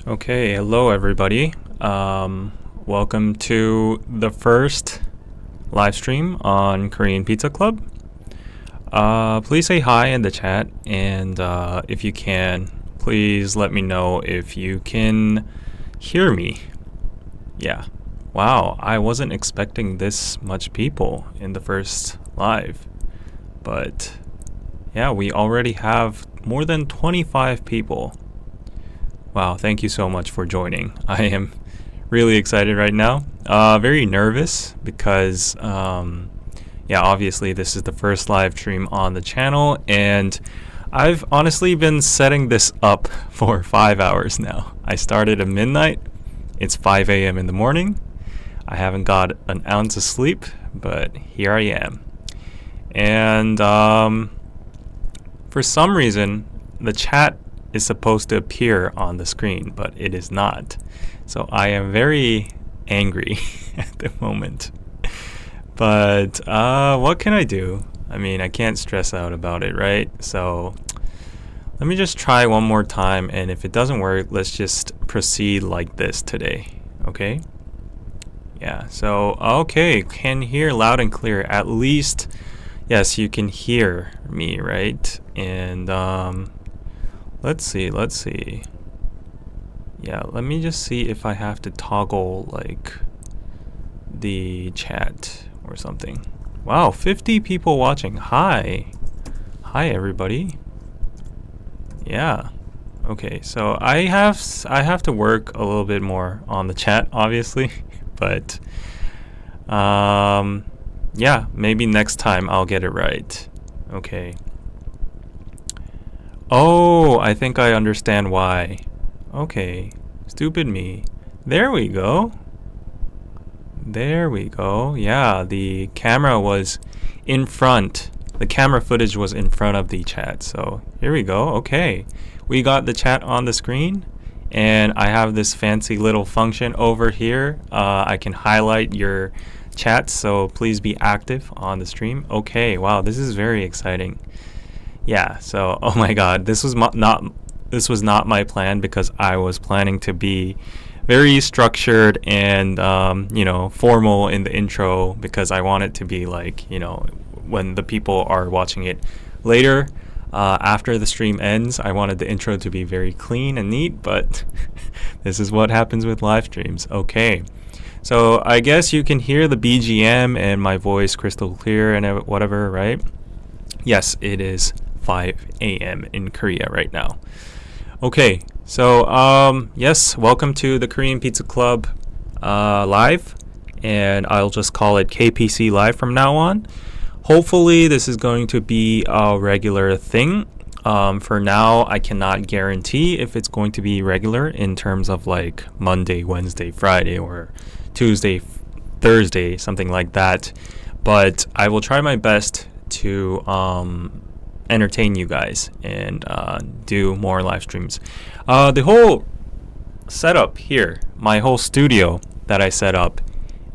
Okay, hello everybody. Welcome to the first live stream on Korean Pizza Club. Please say hi in the chat, and if you can, please let me know if you can hear me. Yeah. Wow, I wasn't expecting this much people in the first live, but yeah, we already have more than 25 people. Wow, thank you so much for joining. I am really excited right now. Very nervous because, obviously this is the first live stream on the channel, and I've honestly been setting this up for 5 hours now. I started at midnight. It's 5 a.m. in the morning. I haven't got an ounce of sleep, but here I am. And for some reason, the chat is supposed to appear on the screen, but it is not. So I am very angry at the moment. But what can I do? I mean, I can't stress out about it, right? So let me just try one more time, and if it doesn't work, let's just proceed like this today, okay? Yeah, so, okay, can hear loud and clear. At least, yes, you can hear me, right? And let's see. Yeah, let me just see if I have to toggle like the chat or something. Wow, 50 people watching. Hi everybody. Yeah. Okay, so I have to work a little bit more on the chat, obviously, but yeah, maybe next time I'll get it right. Okay. Oh, I think I understand why. Okay, stupid me. There we go. Yeah, the camera was in front. The camera footage was in front of the chat. So here we go. Okay, we got the chat on the screen, and I have this fancy little function over here. I can highlight your chat, so please be active on the stream. Okay, wow, this is very exciting. Yeah, so oh my god, this was not my plan, because I was planning to be very structured and formal in the intro, because I want it to be like, when the people are watching it later, after the stream ends, I wanted the intro to be very clean and neat, but this is what happens with live streams. Okay, so I guess you can hear the BGM and my voice crystal clear and whatever, right? Yes, it is 5 a.m. in Korea right now. Okay, so yes, welcome to the Korean Pizza Club live, and I'll just call it KPC Live from now on. Hopefully this is going to be a regular thing. For now, I cannot guarantee if it's going to be regular in terms of like Monday, Wednesday, Friday, or Tuesday, Thursday, something like that. But I will try my best to entertain you guys and do more live streams. The whole setup here, my whole studio that I set up,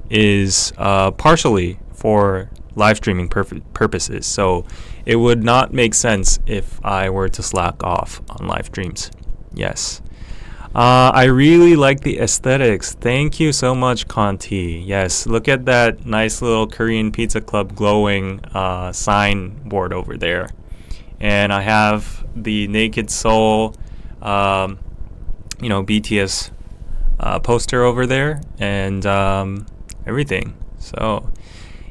is partially for live streaming purposes, so it would not make sense if I were to slack off on live streams. Yes. I really like the aesthetics. Thank you so much, Conti. Yes, look at that nice little Korean Pizza Club glowing signboard over there. And I have the Naked Soul, BTS poster over there, and everything. So,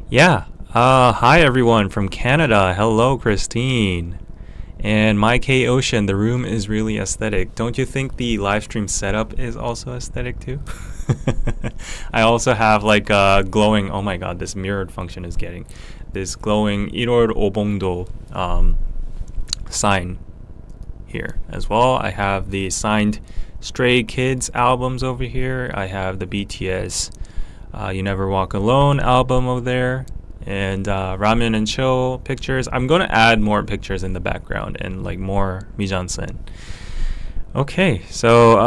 yeah. Hi everyone from Canada. Hello, Christine. And My K Ocean, the room is really aesthetic. Don't you think the live stream setup is also aesthetic too? I also have like glowing, oh my god, this mirrored function is getting this glowing 1월 5봉도 sign here as well. I have the signed Stray Kids albums over here. I have the BTS You Never Walk Alone album over there, and ramen and chill pictures. I'm going to add more pictures in the background and like more mise-en-scène. Okay, so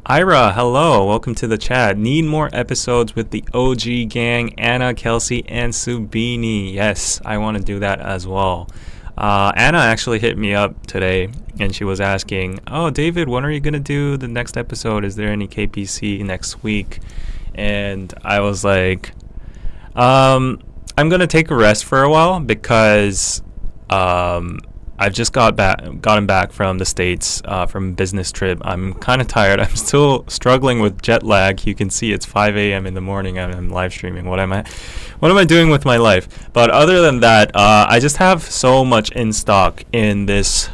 Ira, hello, welcome to the chat. Need more episodes with the OG gang, Anna, Kelsey, and Subini. Yes, I want to do that as well. Anna actually hit me up today, and she was asking, "Oh, David, when are you gonna do the next episode? Is there any KPC next week?" And I was like, I'm gonna take a rest for a while because I've just gotten back from the States from a business trip. I'm kind of tired. I'm still struggling with jet lag. You can see it's 5 a.m. in the morning and I'm live streaming. What am I doing with my life? But other than that, I just have so much in stock in this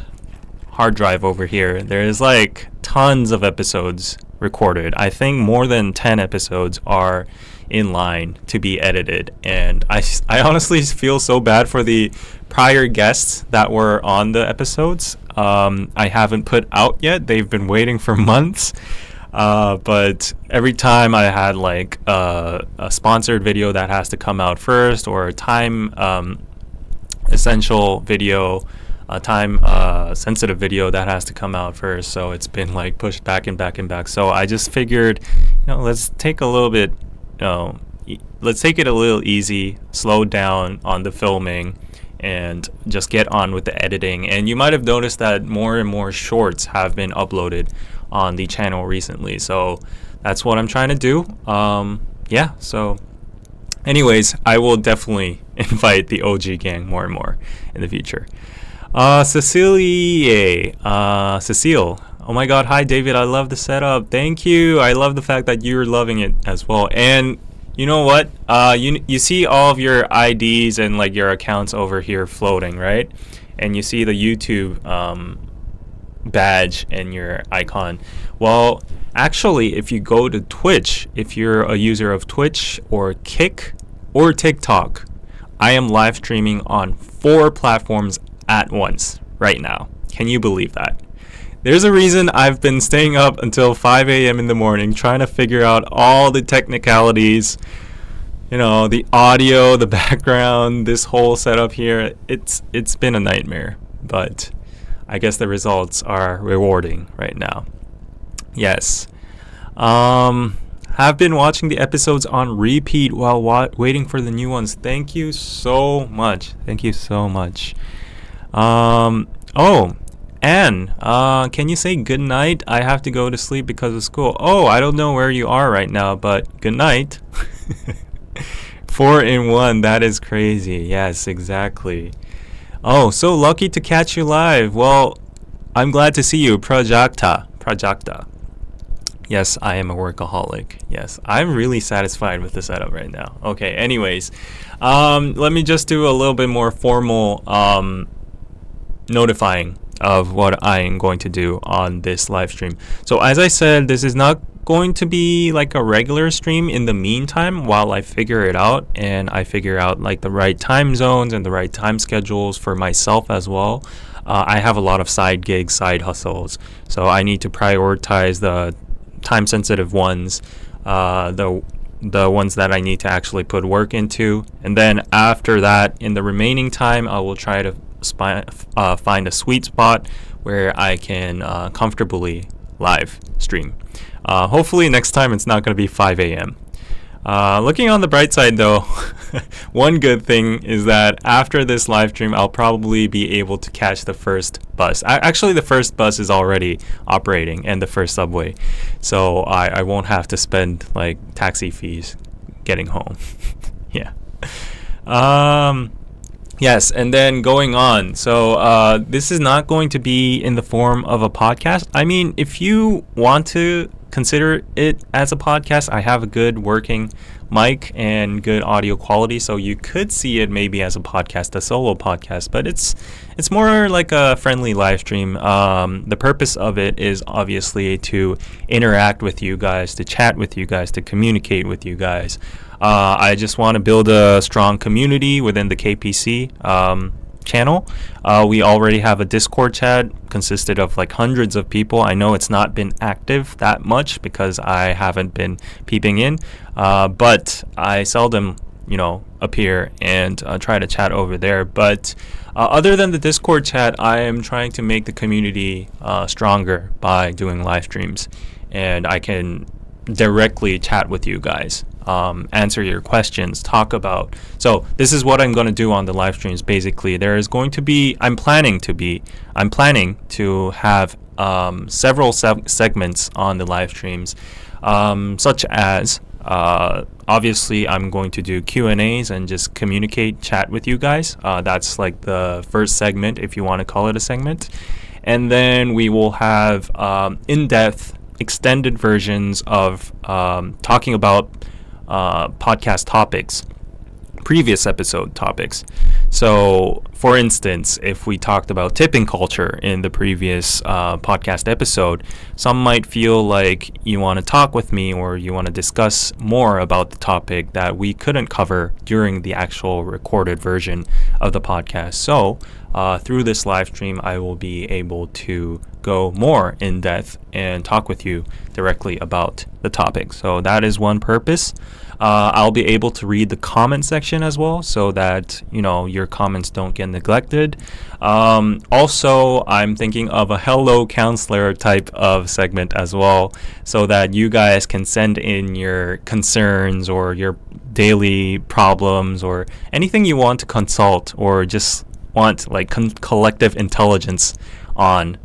hard drive over here. There is like tons of episodes recorded. I think more than 10 episodes are in line to be edited, and I honestly feel so bad for the prior guests that were on the episodes. I haven't put out yet. They've been waiting for months, but every time I had like a sponsored video that has to come out first, or a time essential video, a time sensitive video that has to come out first, so it's been like pushed back and back and back. So I just figured, let's take it a little easy, slow down on the filming, and just get on with the editing. And you might have noticed that more and more shorts have been uploaded on the channel recently, so that's what I'm trying to do. So anyways, I will definitely invite the OG gang more and more in the future. Cecile, oh my god, hi David, I love the setup. Thank you. I love the fact that you're loving it as well. And you know what? You see all of your IDs and like your accounts over here floating, right? And you see the YouTube badge and your icon. Well, actually, if you go to Twitch, if you're a user of Twitch or Kick or TikTok, I am live streaming on 4 platforms at once right now. Can you believe that? There's a reason I've been staying up until 5 a.m. in the morning trying to figure out all the technicalities, the audio, the background, this whole setup here. It's been a nightmare, but I guess the results are rewarding right now. Yes. Have been watching the episodes on repeat while waiting for the new ones. Thank you so much. Anne, can you say good night? I have to go to sleep because of school. Oh, I don't know where you are right now, but good night. 4 in 1, that is crazy. Yes, exactly. Oh, so lucky to catch you live. Well, I'm glad to see you. Prajakta. Yes, I am a workaholic. Yes, I'm really satisfied with the setup right now. Okay, anyways, let me just do a little bit more formal notifying of what I am going to do on this live stream. So as I said, this is not going to be like a regular stream. In the meantime, while I figure it out and I figure out like the right time zones and the right time schedules for myself as well, I have a lot of side gigs, side hustles, so I need to prioritize the time sensitive ones, the ones that I need to actually put work into, and then after that, in the remaining time, I will try to find a sweet spot where I can comfortably live stream. Hopefully next time it's not going to be 5 a.m. Looking on the bright side though, one good thing is that after this live stream, I'll probably be able to catch the first bus. Actually, the first bus is already operating, and the first subway, so I won't have to spend like taxi fees getting home. Yeah. Yes, and then going on. So this is not going to be in the form of a podcast. I mean, if you want to consider it as a podcast, I have a good working mic and good audio quality, so you could see it maybe as a podcast, a solo podcast, but it's more like a friendly live stream. The purpose of it is obviously to interact with you guys, to chat with you guys, to communicate with you guys. I just want to build a strong community within the KPC channel. We already have a Discord chat consisted of like hundreds of people. I know it's not been active that much because I haven't been peeping in, but I seldom appear and try to chat over there. But other than the Discord chat, I am trying to make the community stronger by doing live streams, and I can directly chat with you guys answer your questions, talk about. So this is what I'm going to do on the live streams. Basically, there is going to be, I'm planning to have several segments on the live streams, such as obviously I'm going to do Q&As and just chat with you guys. That's like the first segment, if you want to call it a segment. And then we will have in-depth extended versions of talking about podcast topics, previous episode topics. So, for instance, if we talked about tipping culture in the previous podcast episode, some might feel like you want to talk with me or you want to discuss more about the topic that we couldn't cover during the actual recorded version of the podcast. So, through this live stream, I will be able to go more in depth and talk with you directly about the topic. So that is one purpose. I'll be able to read the comment section as well, so that your comments don't get neglected. Also, I'm thinking of a hello counselor type of segment as well, so that you guys can send in your concerns or your daily problems or anything you want to consult or just want like collective intelligence on,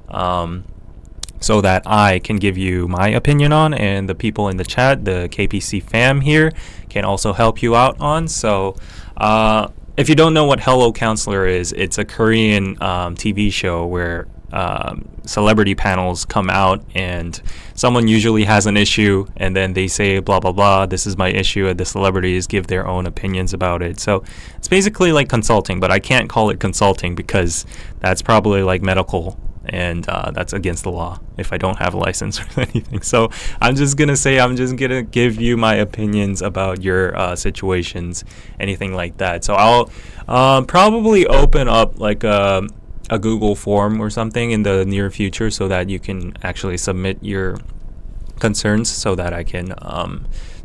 so that I can give you my opinion on, and the people in the chat, the KPC fam here, can also help you out on. So if you don't know what Hello Counselor is, it's a Korean TV show where celebrity panels come out and someone usually has an issue and then they say blah blah blah, this is my issue, and the celebrities give their own opinions about it. So it's basically like consulting, but I can't call it consulting because that's probably like medical, and that's against the law if I don't have a license or anything. So I'm just gonna give you my opinions about your situations, anything like that. So I'll probably open up like a Google form or something in the near future, so that you can actually submit your concerns so that I can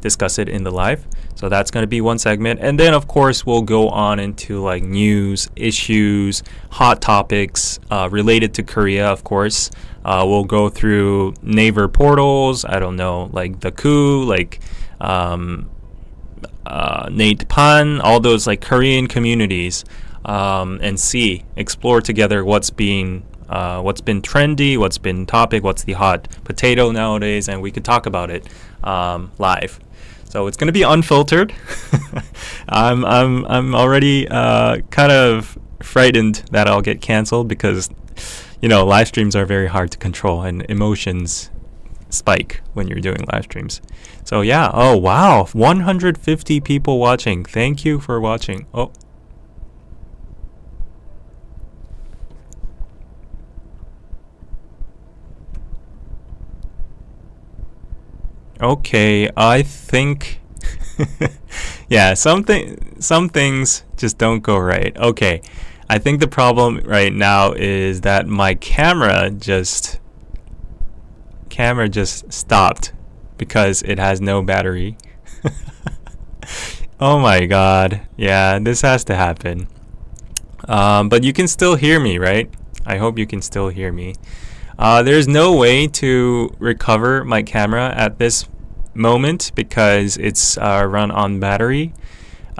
discuss it in the live. So that's going to be one segment. And then of course we'll go on into like news, issues, hot topics related to Korea. Of course we'll go through Naver portals, I don't know, like the coup, like Nate Pan, all those like Korean communities, and explore together what's been trendy, what's been topic, what's the hot potato nowadays, and we could talk about it live. So it's gonna be unfiltered. I'm already kind of frightened that I'll get canceled because live streams are very hard to control and emotions spike when you're doing live streams. So yeah, oh wow, 150 people watching. Thank you for watching. Oh. Okay, I think yeah, some things just don't go right. Okay, I think the problem right now is that my camera just stopped because it has no battery. Oh my god, yeah, this has to happen. But you can still hear me, right? I hope you can still hear me. There's no way to recover my camera at this moment because it's run on battery.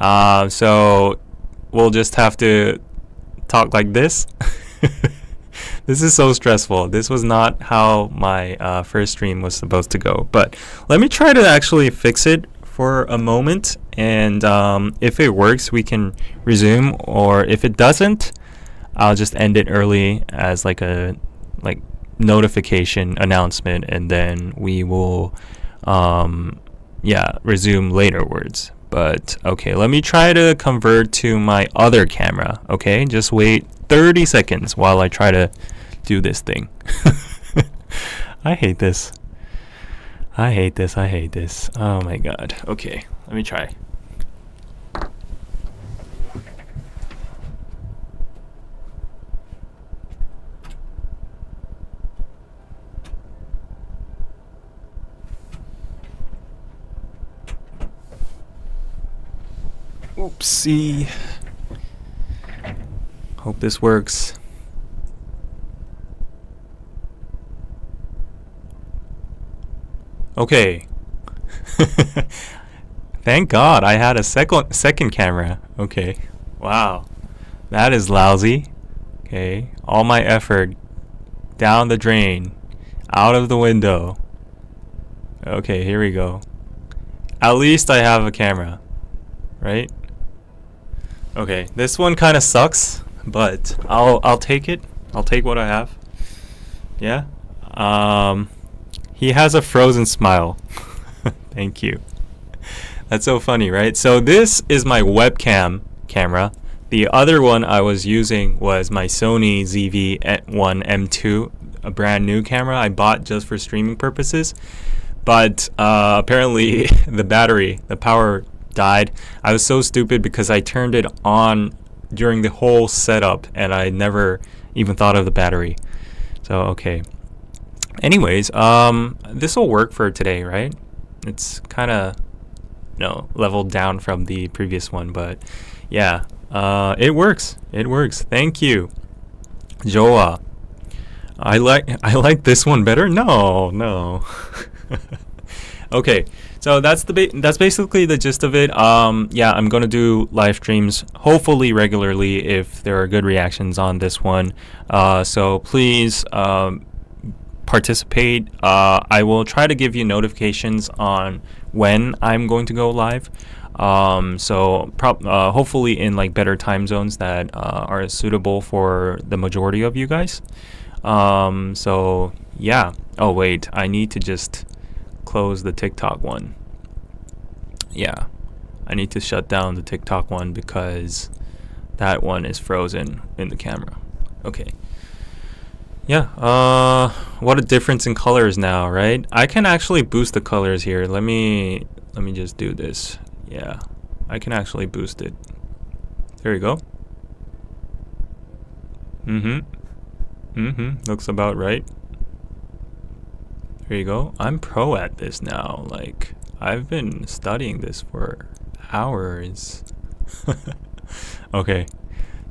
So we'll just have to talk like this. This is so stressful. This was not how my first stream was supposed to go. But let me try to actually fix it for a moment, and if it works, we can resume, or if it doesn't, I'll just end it early as like a notification announcement, and then we will resume laterwards. But okay, let me try to convert to my other camera. Okay, just wait 30 seconds while I try to do this thing. I hate this. Oh my god. Okay, let me try. Oopsie. Hope this works. Okay. Thank God I had a second camera. Okay. Wow. That is lousy. Okay. All my effort down the drain, out of the window. Okay, here we go. At least I have a camera, right? Okay, this one kind of sucks, but I'll take it. I'll take what I have. Yeah. He has a frozen smile. Thank you. That's so funny, right? So this is my webcam camera. The other one I was using was my Sony ZV-1 M2, a brand new camera I bought just for streaming purposes. But apparently the power died. I was so stupid because I turned it on during the whole setup and I never even thought of the battery. So, okay. Anyways, this will work for today, right? It's kind of, leveled down from the previous one, but yeah, it works. It works. Thank you. Joa. I like this one better? No. Okay, so that's basically the gist of it. Yeah, I'm gonna do live streams hopefully regularly if there are good reactions on this one. So please participate. I will try to give you notifications on when I'm going to go live. So hopefully in like better time zones that are suitable for the majority of you guys. So yeah. Oh wait, I need to just close the TikTok one. Yeah, I need to shut down the TikTok one because that one is frozen in the camera. Okay. Yeah, what a difference in colors now, right? I can actually boost the colors here. Let me just do this. Yeah, I can actually boost it. There you go. Looks about right. There you go. I'm pro at this now. Like, I've been studying this for hours. Okay.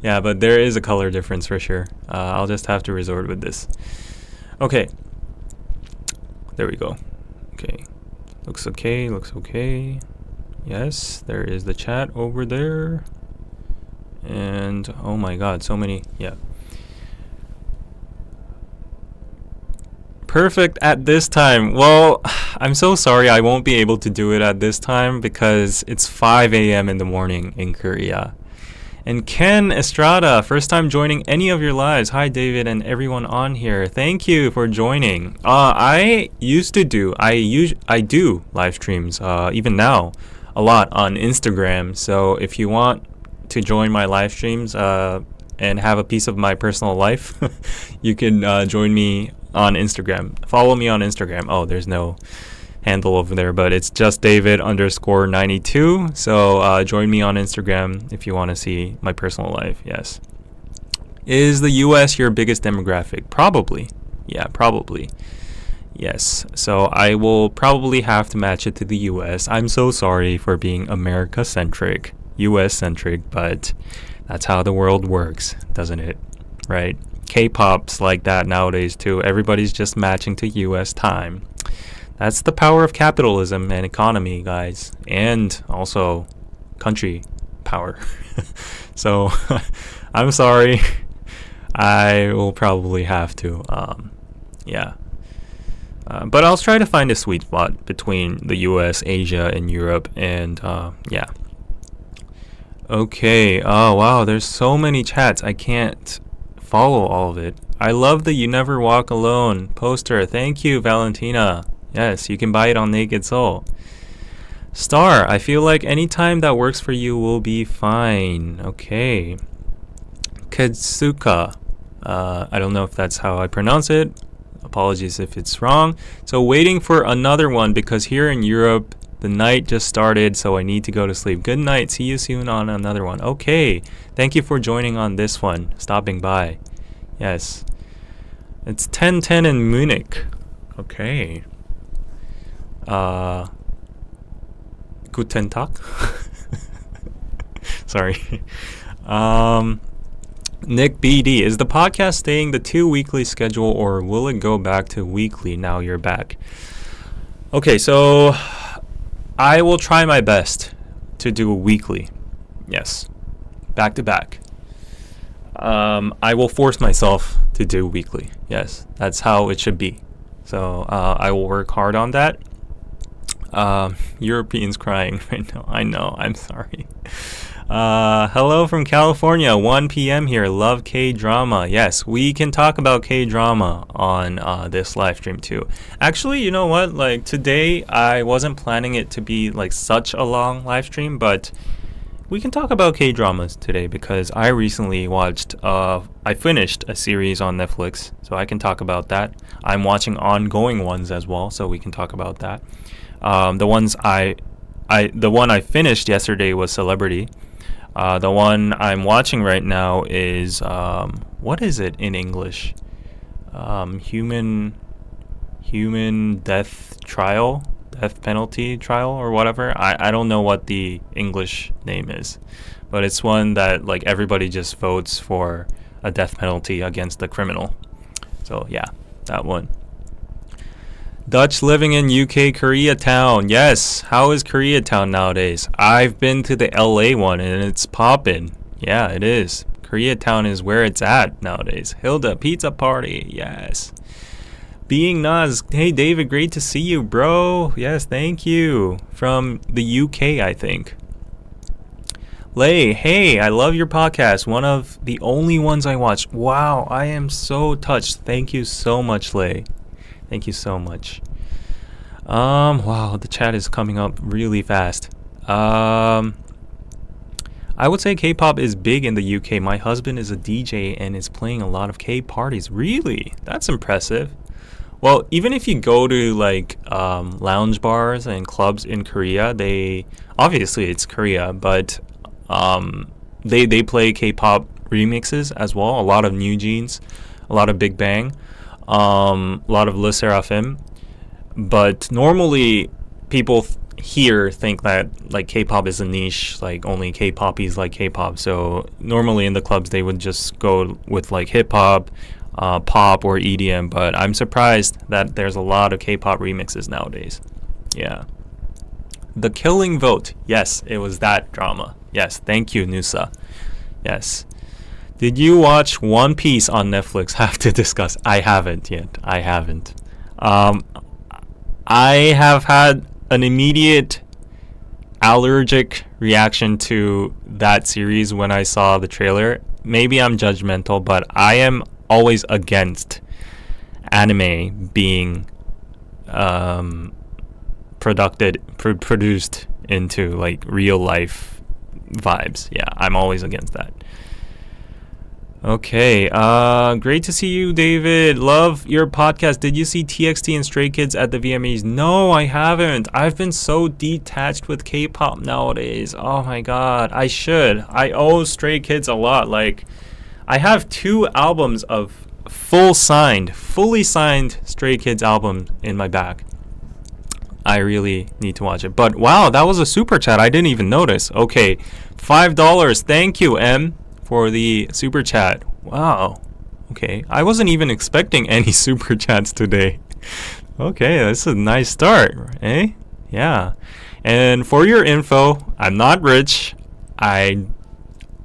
Yeah, but there is a color difference for sure. I'll just have to resort with this. Okay. There we go. Okay. Looks okay. Yes, there is the chat over there. And, oh my god, so many. Yeah. Perfect at this time. Well, I'm so sorry I won't be able to do it at this time because it's 5 a.m. in the morning in Korea. And Ken Estrada, first time joining any of your lives. Hi, David, and everyone on here. Thank you for joining. I do live streams, even now, a lot on Instagram. So if you want to join my live streams and have a piece of my personal life, you can join me on Instagram. Follow me on Instagram. Oh, there's no handle over there, but it's just David_92. So join me on Instagram if you want to see my personal life. Yes. Is the US your biggest demographic? Probably. Yeah, probably. Yes. So I will probably have to match it to the US. I'm so sorry for being America centric, US centric, but that's how the world works, doesn't it? Right? K-pop's like that nowadays too. Everybody's just matching to US time. That's the power of capitalism and economy, guys, and also country power. So I'm sorry. I will probably have to, yeah. But I'll try to find a sweet spot between the US, Asia, and Europe, and yeah. Okay. Oh, wow. There's so many chats. I can't follow all of it. I love the You Never Walk Alone poster. Thank you, Valentina. Yes, you can buy it on Naked Soul. Star, I feel like any time that works for you will be fine. Okay. Ketsuka. I don't know if that's how I pronounce it. Apologies if it's wrong. So waiting for another one because here in Europe, the night just started, so I need to go to sleep. Good night. See you soon on another one. Okay. Thank you for joining on this one. Stopping by. Yes. It's 10:10 in Munich. Okay. Guten Tag. Sorry. Nick BD, is the podcast staying the 2 weekly schedule or will it go back to weekly now you're back? Okay, so I will try my best to do a weekly. Yes, back to back. I will force myself to do weekly. Yes, that's how it should be. So I will work hard on that. Europeans crying right now. I know. I'm sorry. Hello from California. 1 p.m. here. Love K-drama. Yes, we can talk about K-drama on this live stream too. Actually, you know what? Like today, I wasn't planning it to be like such a long live stream, but we can talk about K-dramas today because I recently watched, I finished a series on Netflix, so I can talk about that. I'm watching ongoing ones as well, so we can talk about that. The one I finished yesterday was Celebrity. The one I'm watching right now is, what is it in English? Human death trial? Death penalty trial or whatever. I don't know what the English name is, but it's one that like everybody just votes for a death penalty against the criminal. So yeah, that one. Dutch living in UK Koreatown. Yes, how is Koreatown nowadays? I've been to the LA one and it's poppin'. Yeah, it is. Koreatown is where it's at nowadays. Hilda pizza party. Yes. Being Naz, hey David, great to see you, bro. Yes, thank you. From the UK, I think. Lay, hey, I love your podcast. One of the only ones I watch. Wow, I am so touched. Thank you so much, Lay. Thank you so much. Wow, the chat is coming up really fast. I would say K-pop is big in the UK. My husband is a DJ and is playing a lot of K-parties. Really? That's impressive. Well, even if you go to like lounge bars and clubs in Korea, they obviously it's Korea, but they play K-pop remixes as well. A lot of New Jeans, a lot of Big Bang, a lot of Le Sserafim. But normally people here think that like K-pop is a niche, like only K-poppies like K-pop. So normally in the clubs they would just go with like hip hop, pop or EDM, but I'm surprised that there's a lot of K-pop remixes nowadays. Yeah. The Killing Vote. Yes, it was that drama. Yes, thank you, Nusa. Yes. Did you watch One Piece on Netflix? Have to discuss. I haven't yet. I haven't. I have had an immediate allergic reaction to that series when I saw the trailer. Maybe I'm judgmental, but I am always against anime being produced into like real life vibes. Yeah, I'm always against that. Okay, great to see you, David. Love your podcast. Did you see TXT and Stray Kids at the VMAs? No, I haven't. I've been so detached with K-pop nowadays. Oh my god, I should. I owe Stray Kids a lot. Like, I have 2 albums of fully signed Stray Kids album in my bag. I really need to watch it. But wow, that was a super chat. I didn't even notice. Okay, $5. Thank you, M, for the super chat. Wow. Okay, I wasn't even expecting any super chats today. Okay, that's a nice start, eh? Yeah. And for your info, I'm not rich. I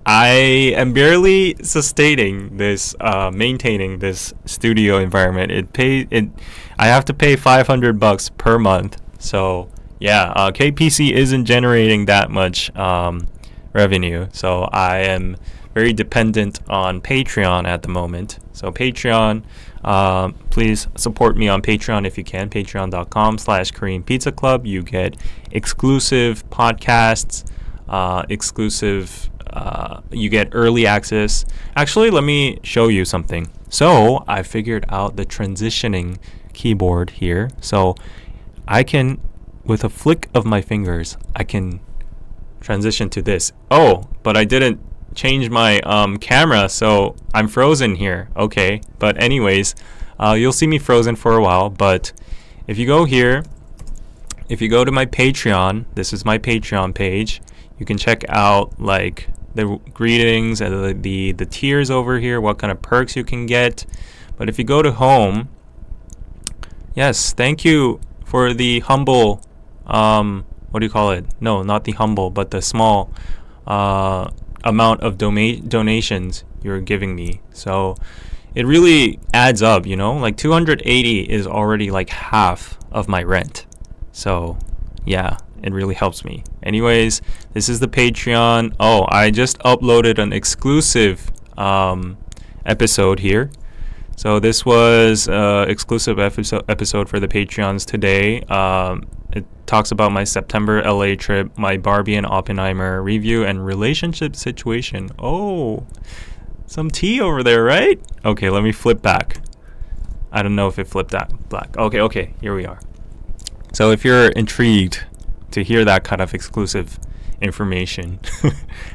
am barely sustaining this, maintaining this studio environment. I have to pay $500 per month. So yeah, KPC isn't generating that much revenue. So I am very dependent on Patreon at the moment. So Patreon, please support me on Patreon if you can. Patreon.com/Korean Pizza Club. You get exclusive podcasts, you get early access. Actually, let me show you something. So I figured out the transitioning keyboard here. So I can, with a flick of my fingers, I can transition to this. Oh, but I didn't change my camera, so I'm frozen here. Okay, but anyways, you'll see me frozen for a while. But if you go here, if you go to my Patreon, this is my Patreon page. You can check out like the greetings and the tiers over here, what kind of perks you can get. But if you go to home, yes, thank you for the humble what do you call it? No, not the humble, but the small amount of donations you're giving me. So it really adds up, you know? Like 280 is already like half of my rent. So yeah, it really helps me. Anyways, this is the Patreon. Oh, I just uploaded an exclusive episode here. So this was exclusive episode for the Patreons today. It talks about my September LA trip, my Barbie and Oppenheimer review, and relationship situation. Oh, some tea over there, right? Okay, let me flip back. I don't know if it flipped that black. Okay, here we are. So if you're intrigued to hear that kind of exclusive information,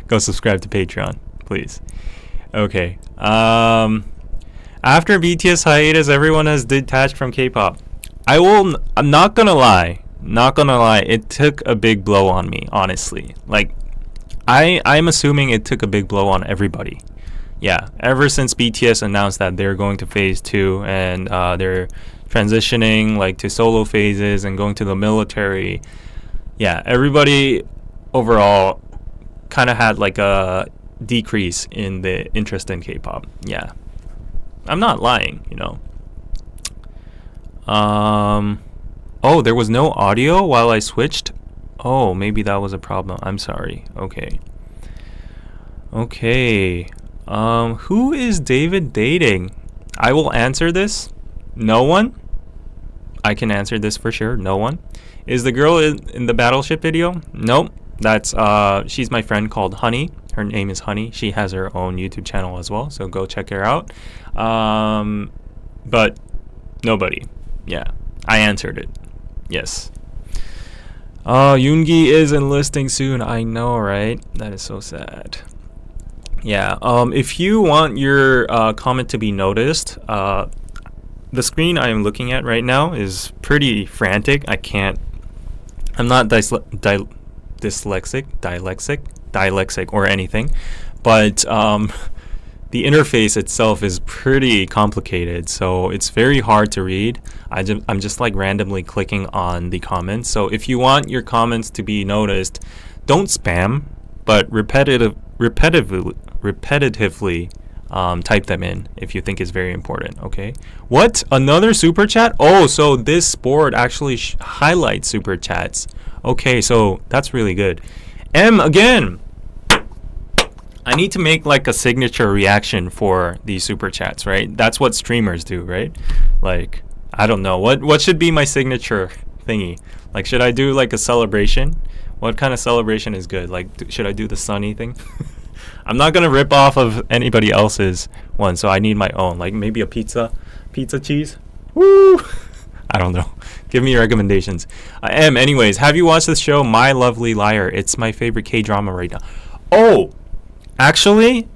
go subscribe to Patreon, please. Okay. After BTS hiatus, everyone has detached from K-pop. I'm not gonna lie, it took a big blow on me, honestly. Like, I'm assuming it took a big blow on everybody. Yeah, ever since BTS announced that they're going to phase 2 and they're transitioning like to solo phases and going to the military. Yeah, everybody overall kind of had like a decrease in the interest in K-pop. Yeah. I'm not lying, you know. Oh, there was no audio while I switched. Oh, maybe that was a problem. I'm sorry. Okay. Who is David dating? I will answer this. No one. I can answer this for sure. No one. Is the girl in the Battleship video? Nope. That's she's my friend called Honey. Her name is Honey. She has her own YouTube channel as well, so go check her out. But nobody. Yeah, I answered it. Yes. Yoongi is enlisting soon. I know, right? That is so sad. Yeah. If you want your comment to be noticed, the screen I am looking at right now is pretty frantic. I'm not dyslexic or anything, but the interface itself is pretty complicated, so it's very hard to read. I'm just like randomly clicking on the comments. So if you want your comments to be noticed, don't spam, but repetitively type them in if you think it's very important. Okay. What? Another super chat? Oh, so this board actually highlights super chats. Okay, so that's really good. Again, I need to make like a signature reaction for these super chats, right? That's what streamers do, right? Like, I don't know what should be my signature thingy. Like, should I do like a celebration? What kind of celebration is good? Like, should I do the sunny thing? I'm not gonna rip off of anybody else's one, so I need my own. Like maybe a pizza cheese. Woo! I don't know. Give me your recommendations. Anyways, have you watched this show, My Lovely Liar? It's my favorite K-drama right now. Oh, actually,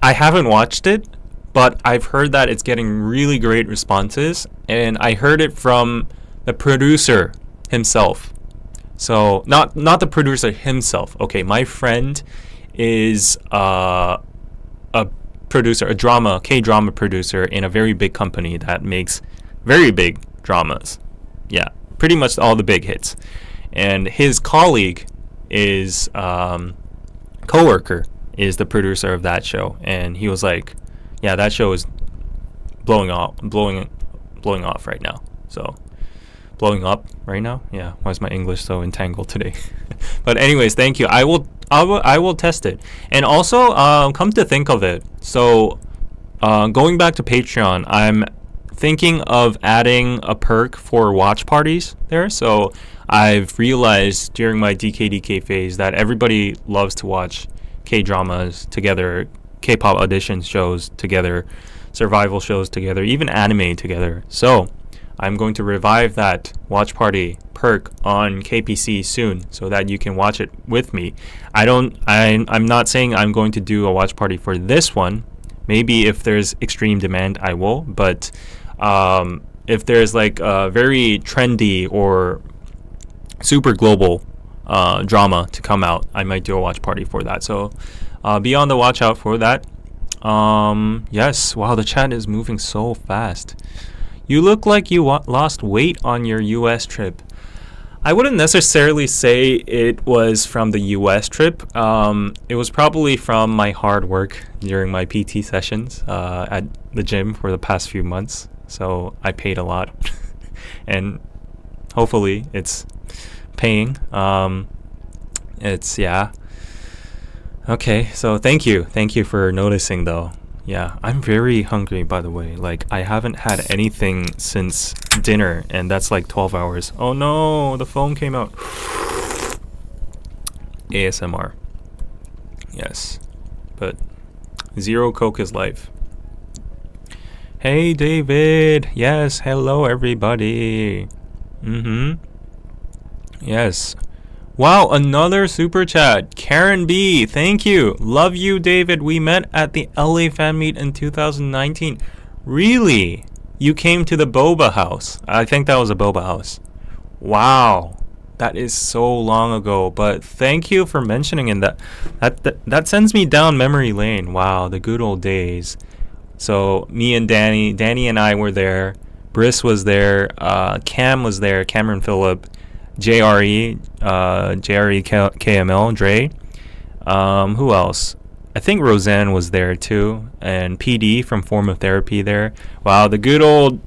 I haven't watched it, but I've heard that it's getting really great responses, and I heard it from the producer himself. So, not the producer himself. Okay, my friend is a producer, a K-drama producer in a very big company that makes very big dramas. Yeah, pretty much all the big hits. And his colleague is coworker is the producer of that show, and he was like, yeah, that show is blowing off right now. So blowing up right now. Yeah, why is my English so entangled today? But anyways, thank you. I will test it. And also, come to think of it, so going back to Patreon, I'm thinking of adding a perk for watch parties there. So I've realized during my DKDK phase that everybody loves to watch K-dramas together, K-pop audition shows together, survival shows together, even anime together. So I'm going to revive that watch party perk on KPC soon so that you can watch it with me. I'm not saying I'm going to do a watch party for this one. Maybe if there's extreme demand, I will. But if there's like a very trendy or super global drama to come out, I might do a watch party for that. So be on the watch out for that. Yes, wow, the chat is moving so fast. You look like you lost weight on your US trip. I wouldn't necessarily say it was from the US trip. It was probably from my hard work during my PT sessions at the gym for the past few months. So I paid a lot. And hopefully it's paying. Yeah. Okay, so thank you. Thank you for noticing, though. Yeah, I'm very hungry, by the way. Like, I haven't had anything since dinner, and that's like 12 hours. Oh no, the foam came out. ASMR. Yes, but zero Coke is life. Hey, David. Yes, hello, everybody. Yes. Wow, another super chat. Karen B, thank you. Love you, David. We met at the LA fan meet in 2019. Really? You came to the boba house. I think that was a boba house. Wow. That is so long ago, but thank you for mentioning it. That sends me down memory lane. Wow, the good old days. So me and Danny and I were there. Briss was there. Cam was there. Cameron Phillip. JRE KML, Dre. Who else? I think Roseanne was there too, and PD from Form of Therapy there. Wow, the good old,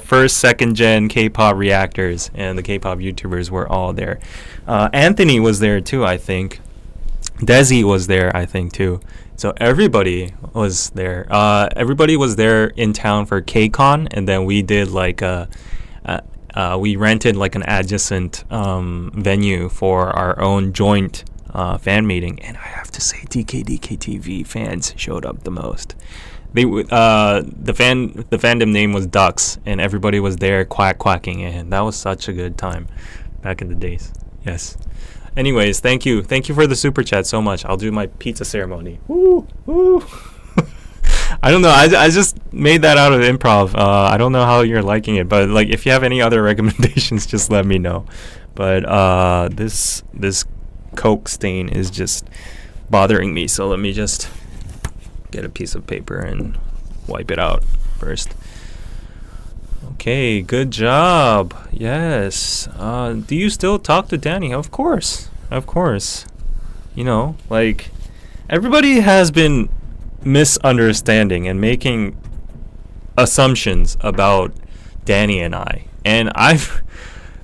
first, second gen K-pop reactors and the K-pop YouTubers were all there. Anthony was there too, I think. Desi was there, I think too. So everybody was there. Everybody was there in town for KCON, and then we did like we rented like an adjacent venue for our own joint fan meeting, and I have to say DKDKTV fans showed up the most. The fandom name was Ducks, and everybody was there quacking, and that was such a good time back in the days. Yes. Anyways, thank you for the super chat so much. I'll do my pizza ceremony. Woo woo. I don't know. I just made that out of improv. I don't know how you're liking it, but like if you have any other recommendations, just let me know. But this Coke stain is just bothering me, so let me just get a piece of paper and wipe it out first. Okay, good job. Yes. Do you still talk to Danny? Of course. Like everybody has been misunderstanding and making assumptions about Danny and I. And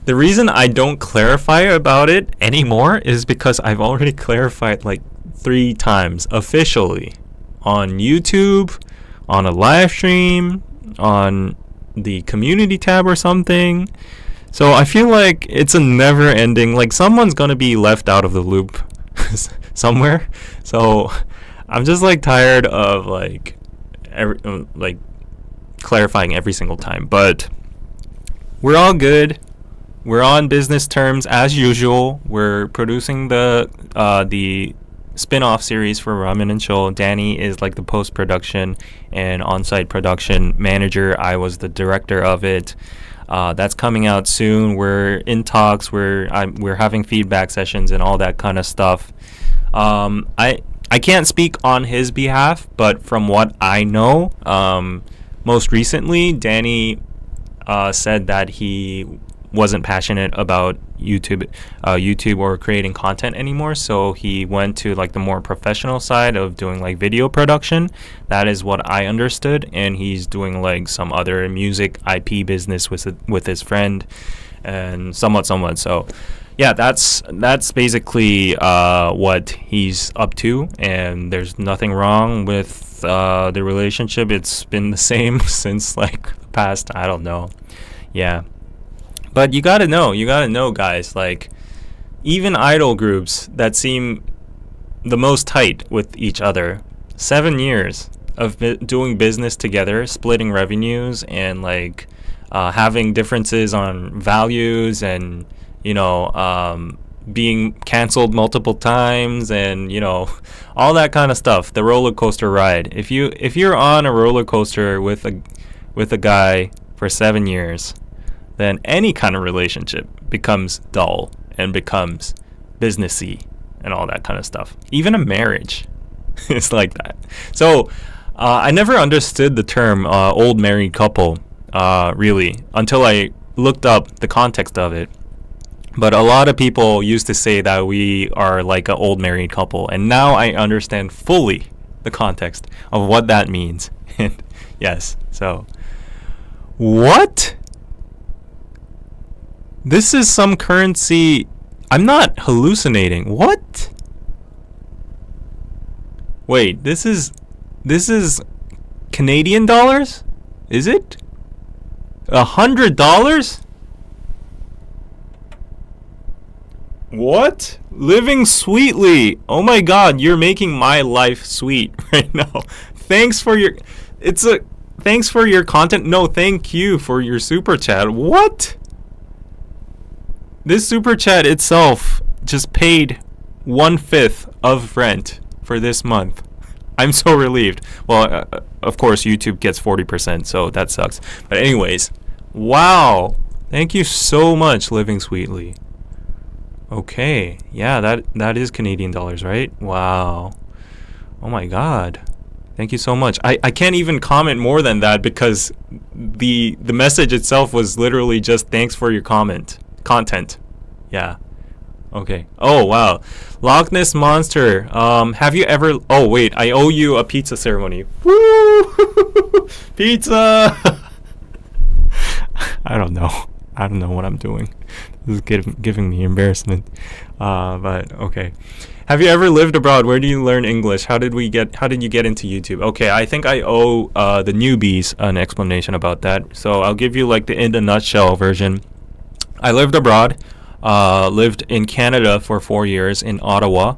the reason I don't clarify about it anymore is because I've already clarified like 3 times officially on YouTube, on a live stream, on the community tab or something. So I feel like it's a never ending, like someone's gonna be left out of the loop somewhere. So I'm just like tired of like clarifying every single time, but we're all good. We're on business terms as usual. We're producing the spin-off series for Ramen and Chill. Danny is like the post-production and on-site production manager. I was the director of it. That's coming out soon. We're in talks. We're having feedback sessions and all that kind of stuff. I can't speak on his behalf, but from what I know, most recently, Danny said that he wasn't passionate about YouTube or creating content anymore, so he went to like the more professional side of doing like video production. That is what I understood, and he's doing like some other music IP business with his friend and somewhat. So yeah, that's basically what he's up to, and there's nothing wrong with the relationship. It's been the same since like the past, I don't know. Yeah. But you gotta know, guys, like, even idol groups that seem the most tight with each other, 7 years of doing business together, splitting revenues, and, like, having differences on values and, being canceled multiple times and, all that kind of stuff, the roller coaster ride. If you're on a roller coaster with a guy for 7 years, then any kind of relationship becomes dull and becomes businessy and all that kind of stuff. Even a marriage is like that. So I never understood the term old married couple really until I looked up the context of it. But a lot of people used to say that we are like an old married couple, and now I understand fully the context of what that means. And yes, so what? This is some currency. I'm not hallucinating. What? Wait, this is Canadian dollars? Is it? $100? What? Living sweetly. Oh my god, you're making my life sweet right now. Thanks for your content. No, thank you for your super chat. What? This super chat itself just paid 1/5 of rent for this month. I'm so relieved. Well, of course, YouTube gets 40%, so that sucks. But anyways, wow. Thank you so much, Living Sweetly. Okay, yeah, that is Canadian dollars, right? Wow. Oh my god. Thank you so much. I can't even comment more than that because the message itself was literally just thanks for your content. Yeah. Okay. Oh wow. Loch Ness Monster. Have you ever? Oh wait, I owe you a pizza ceremony. Woo! Pizza. I don't know what I'm doing. This is giving me embarrassment. But okay. Have you ever lived abroad? Where do you learn English? How did you get into YouTube? Okay, I think I owe the newbies an explanation about that. So I'll give you like the in a nutshell version. I lived abroad. Lived in Canada for 4 years in Ottawa.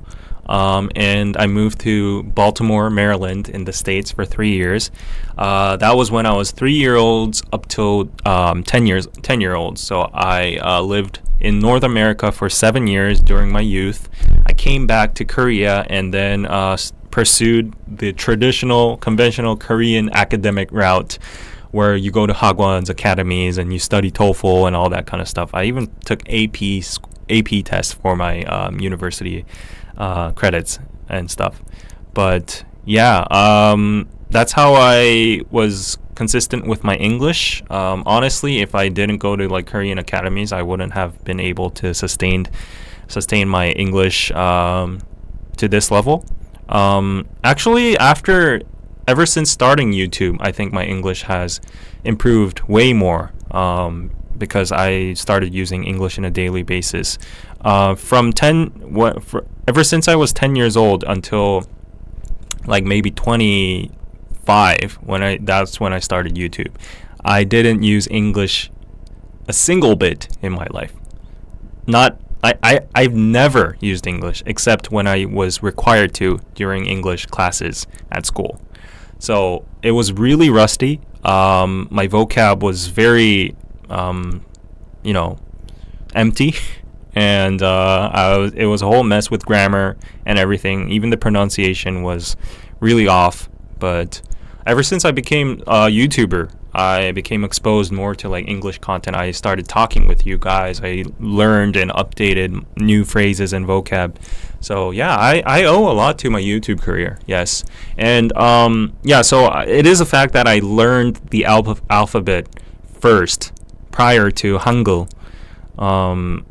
And I moved to Baltimore, Maryland in the States for 3 years. That was when I was 3-year-olds up till 10-year-olds. So I lived in North America for 7 years during my youth. I came back to Korea and then pursued the traditional, conventional Korean academic route where you go to Hagwons, Academies, and you study TOEFL and all that kind of stuff. I even took AP tests for my university credits and stuff. But yeah, that's how I was consistent with my English. Honestly, if I didn't go to like Korean academies, I wouldn't have been able to sustain my English to this level. Actually, ever since starting YouTube, I think my English has improved way more because I started using English on a daily basis. Ever since I was 10 years old until like maybe 25, that's when I started YouTube. I didn't use English a single bit in my life. I've never used English except when I was required to during English classes at school. So it was really rusty. My vocab was very, empty, and it was a whole mess with grammar and everything. Even the pronunciation was really off. But ever since I became a YouTuber, I became exposed more to like English content. I started talking with you guys. I learned and updated new phrases and vocab. So yeah, I owe a lot to my YouTube career. Yes, and so it is a fact that I learned the alphabet first prior to Hangul.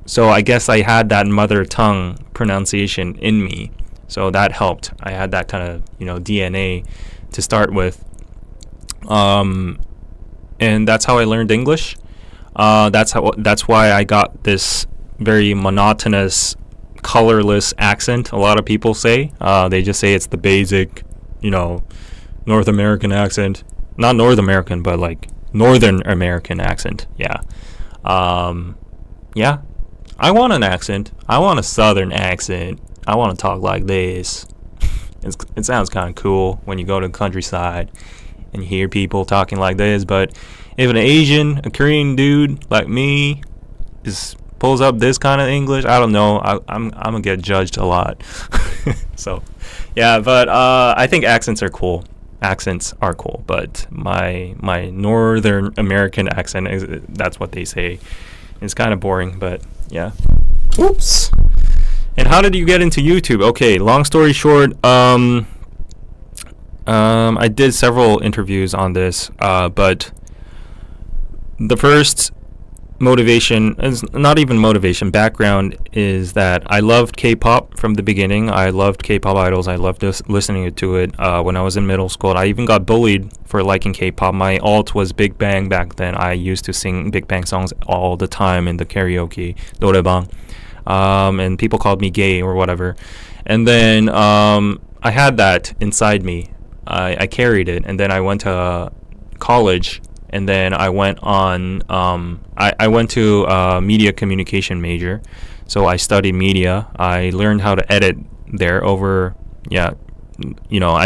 So I guess I had that mother tongue pronunciation in me. So that helped. I had that kind of DNA to start with. And that's how I learned English. That's why I got this very monotonous, colorless accent. A lot of people say they just say it's the basic, North American accent. Not North American, but like Northern American accent. Yeah. Yeah. I want an accent. I want a Southern accent. I want to talk like this. It sounds kind of cool when you go to the countryside and you hear people talking like this. But if an Asian, a Korean dude like me just pulls up this kind of English, I don't know. I'm gonna get judged a lot. So yeah, but I think accents are cool. But my Northern American accent that's what they say. It's kind of boring, but yeah. Oops. And how did you get into YouTube? Okay, long story short, I did several interviews on this, but the first motivation is not even motivation. Background is that I loved K-pop from the beginning. I loved K-pop idols. I loved listening to it when I was in middle school. I even got bullied for liking K-pop. My alt was Big Bang back then. I used to sing Big Bang songs all the time in the karaoke, 노래방, and people called me gay or whatever. And then I had that inside me. I carried it, and then I went to college. And then I went on, I went to a media communication major. So I studied media. I learned how to edit there over, I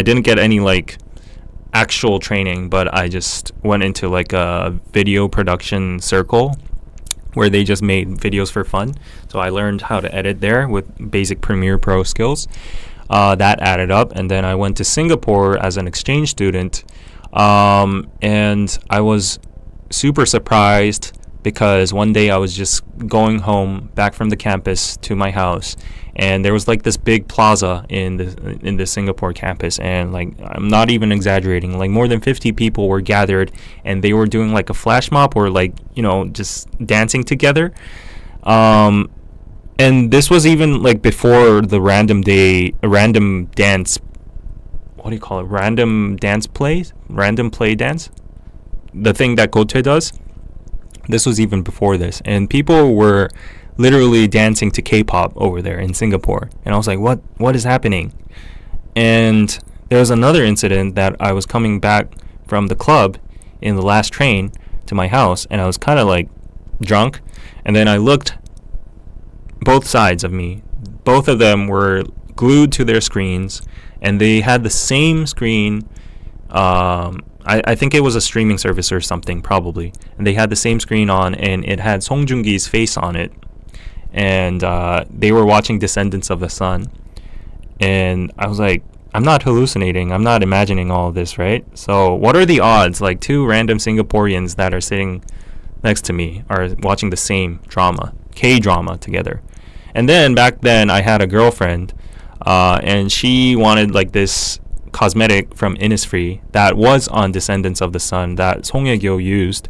didn't get any like actual training, but I just went into like a video production circle where they just made videos for fun. So I learned how to edit there with basic Premiere Pro skills. That added up. And then I went to Singapore as an exchange student. And I was super surprised because one day I was just going home back from the campus to my house, and there was like this big plaza in the Singapore campus, and like I'm not even exaggerating, like more than 50 people were gathered, and they were doing like a flash mob or like just dancing together. And this was even like before the random dance. What do you call it? Random play dance. The thing that Gote does. This was even before this, and people were literally dancing to K-pop over there in Singapore. And I was like, what is happening? And there was another incident that I was coming back from the club in the last train to my house, and I was kind of like drunk, and then I looked both sides of me. Both of them were glued to their screens, and they had the same screen. I think it was a streaming service or something, probably. And they had the same screen on, and it had Song Joong-ki's face on it. And they were watching Descendants of the Sun. And I was like, I'm not hallucinating. I'm not imagining all of this, right? So what are the odds? Like two random Singaporeans that are sitting next to me are watching the same drama, K-drama together. And then back then I had a girlfriend. And she wanted like this cosmetic from Innisfree that was on Descendants of the Sun that Song Ye-kyo used,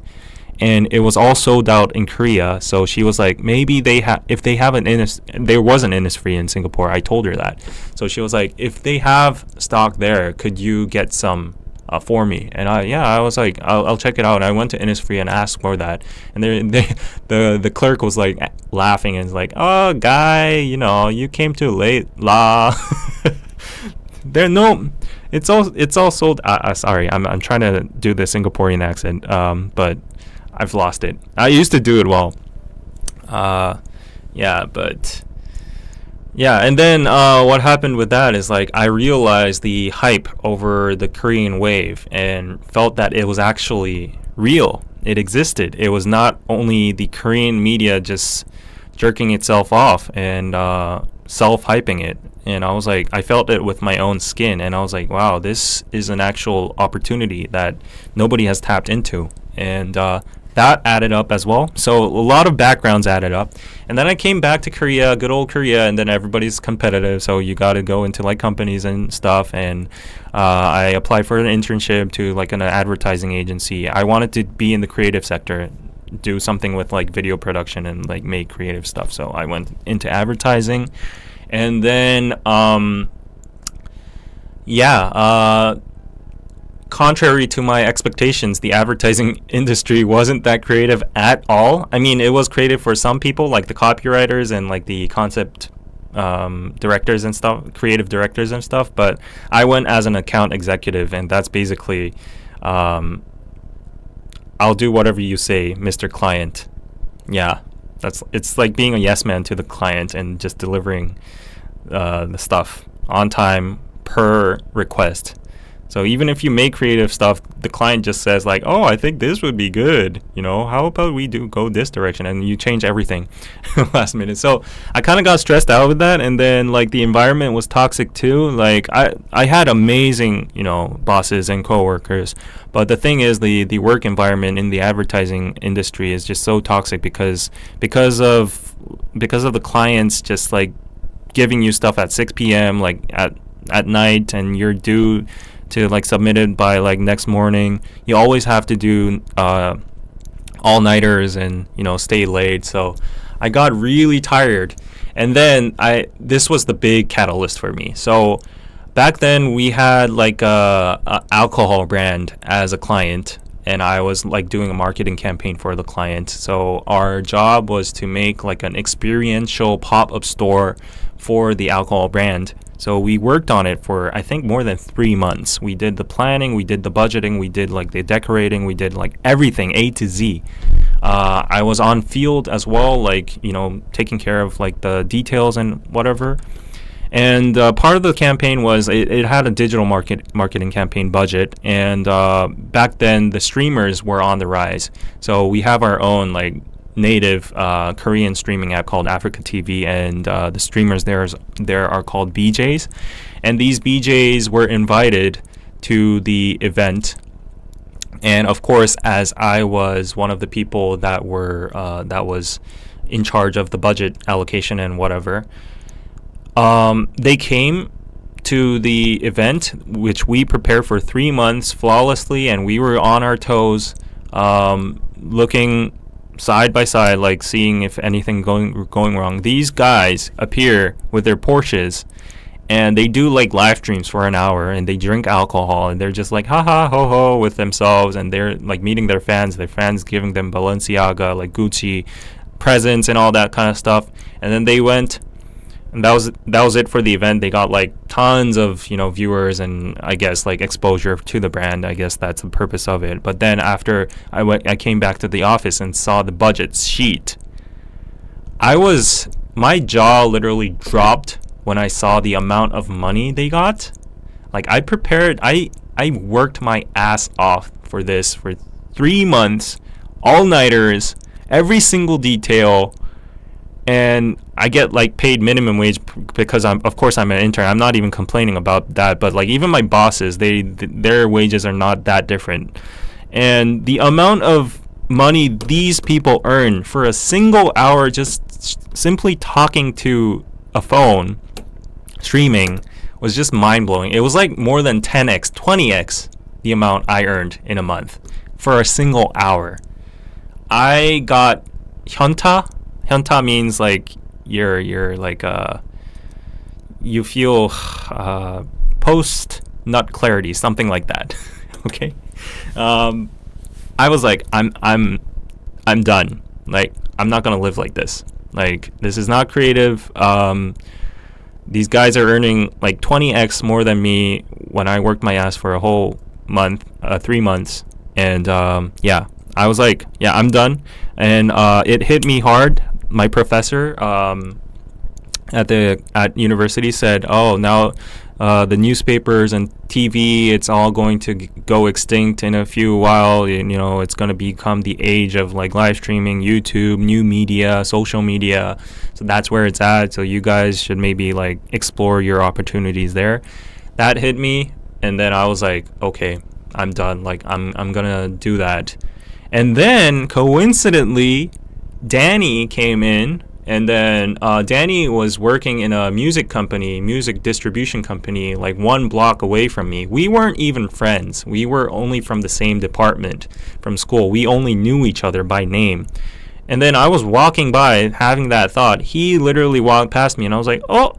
and it was all sold out in Korea. So she was like, maybe if they have there was an Innisfree in Singapore. I told her that. So she was like, if they have stock there, could you get some for me? And I was like, I'll check it out. I went to Innisfree and asked for that, and the clerk was like laughing and was like, oh guy, you came too late, la. It's all sold. Sorry, I'm trying to do the Singaporean accent, but I've lost it. I used to do it well. And then what happened with that is like I realized the hype over the Korean wave and felt that it was actually real. It existed. It was not only the Korean media just jerking itself off and self-hyping it. And I was like, I felt it with my own skin, and I was like, wow, this is an actual opportunity that nobody has tapped into. And that added up as well. So a lot of backgrounds added up. And then I came back to Korea, good old Korea, and then everybody's competitive, so you got to go into like companies and stuff. And I applied for an internship to like an advertising agency. I wanted to be in the creative sector, do something with like video production and like make creative stuff. So I went into advertising. And then contrary to my expectations, the advertising industry wasn't that creative at all. I mean, it was creative for some people, like the copywriters and like the concept directors and stuff, creative directors and stuff. But I went as an account executive, and that's basically, I'll do whatever you say, Mr. Client. Yeah, it's like being a yes man to the client and just delivering the stuff on time per request. So even if you make creative stuff, the client just says like, oh, I think this would be good, how about we go this direction, and you change everything last minute. So I kind of got stressed out with that. And then like the environment was toxic too. Like I had amazing bosses and coworkers, but the thing is the work environment in the advertising industry is just so toxic because of the clients just like giving you stuff at 6 p.m. like at night, and you're due to like submit it by like next morning. You always have to do all-nighters and stay late. So I got really tired, and then this was the big catalyst for me. So back then we had like a alcohol brand as a client, and I was like doing a marketing campaign for the client. So our job was to make like an experiential pop-up store for the alcohol brand. So we worked on it for, I think, more than 3 months. We did the planning, we did the budgeting, we did like the decorating, we did like everything A to Z. I was on field as well, like, taking care of like the details and whatever. And part of the campaign was it had a digital marketing campaign budget. And back then the streamers were on the rise. So we have our own like native Korean streaming app called Africa TV, and the streamers there are called BJs, and these BJs were invited to the event. And of course, as I was one of the people that was in charge of the budget allocation and whatever, they came to the event, which we prepared for 3 months flawlessly, and we were on our toes, looking side by side, like seeing if anything going wrong. These guys appear with their Porsches, and they do like live streams for an hour, and they drink alcohol, and they're just like ha ha ho ho with themselves, and they're like meeting their fans giving them Balenciaga, like Gucci presents and all that kind of stuff. And then they went, and that was it for the event. They got like tons of viewers and I guess like exposure to the brand. I guess that's the purpose of it. But then after I came back to the office and saw the budget sheet, my jaw literally dropped when I saw the amount of money they got. Like I worked my ass off for this for 3 months, all-nighters, every single detail. And I get like paid minimum wage because I'm an intern. I'm not even complaining about that, but like even my bosses, their wages are not that different. And the amount of money these people earn for a single hour just simply talking to a phone, streaming, was just mind-blowing. It was like more than 10x, 20x the amount I earned in a month for a single hour. I got hyunta. Hyunta means like you're like you feel post nut clarity, something like that. Okay. I was like, I'm done. Like, I'm not gonna live like this. Like, this is not creative. These guys are earning like 20x more than me when I worked my ass for a whole month, 3 months. And yeah, I was like, yeah, I'm done. And it hit me hard. My professor at university said, oh, now the newspapers and TV, it's all going to go extinct in a few while. It's going to become the age of like live streaming, YouTube, new media, social media. So that's where it's at. So you guys should maybe like explore your opportunities there. That hit me, and then I was like, okay, I'm done. Like I'm gonna do that. And then coincidentally, Danny came in, and then Danny was working in a music distribution company, like 1 block away from me. We weren't even friends. We were only from the same department from school. We only knew each other by name. And then I was walking by having that thought. He literally walked past me, and I was like, oh,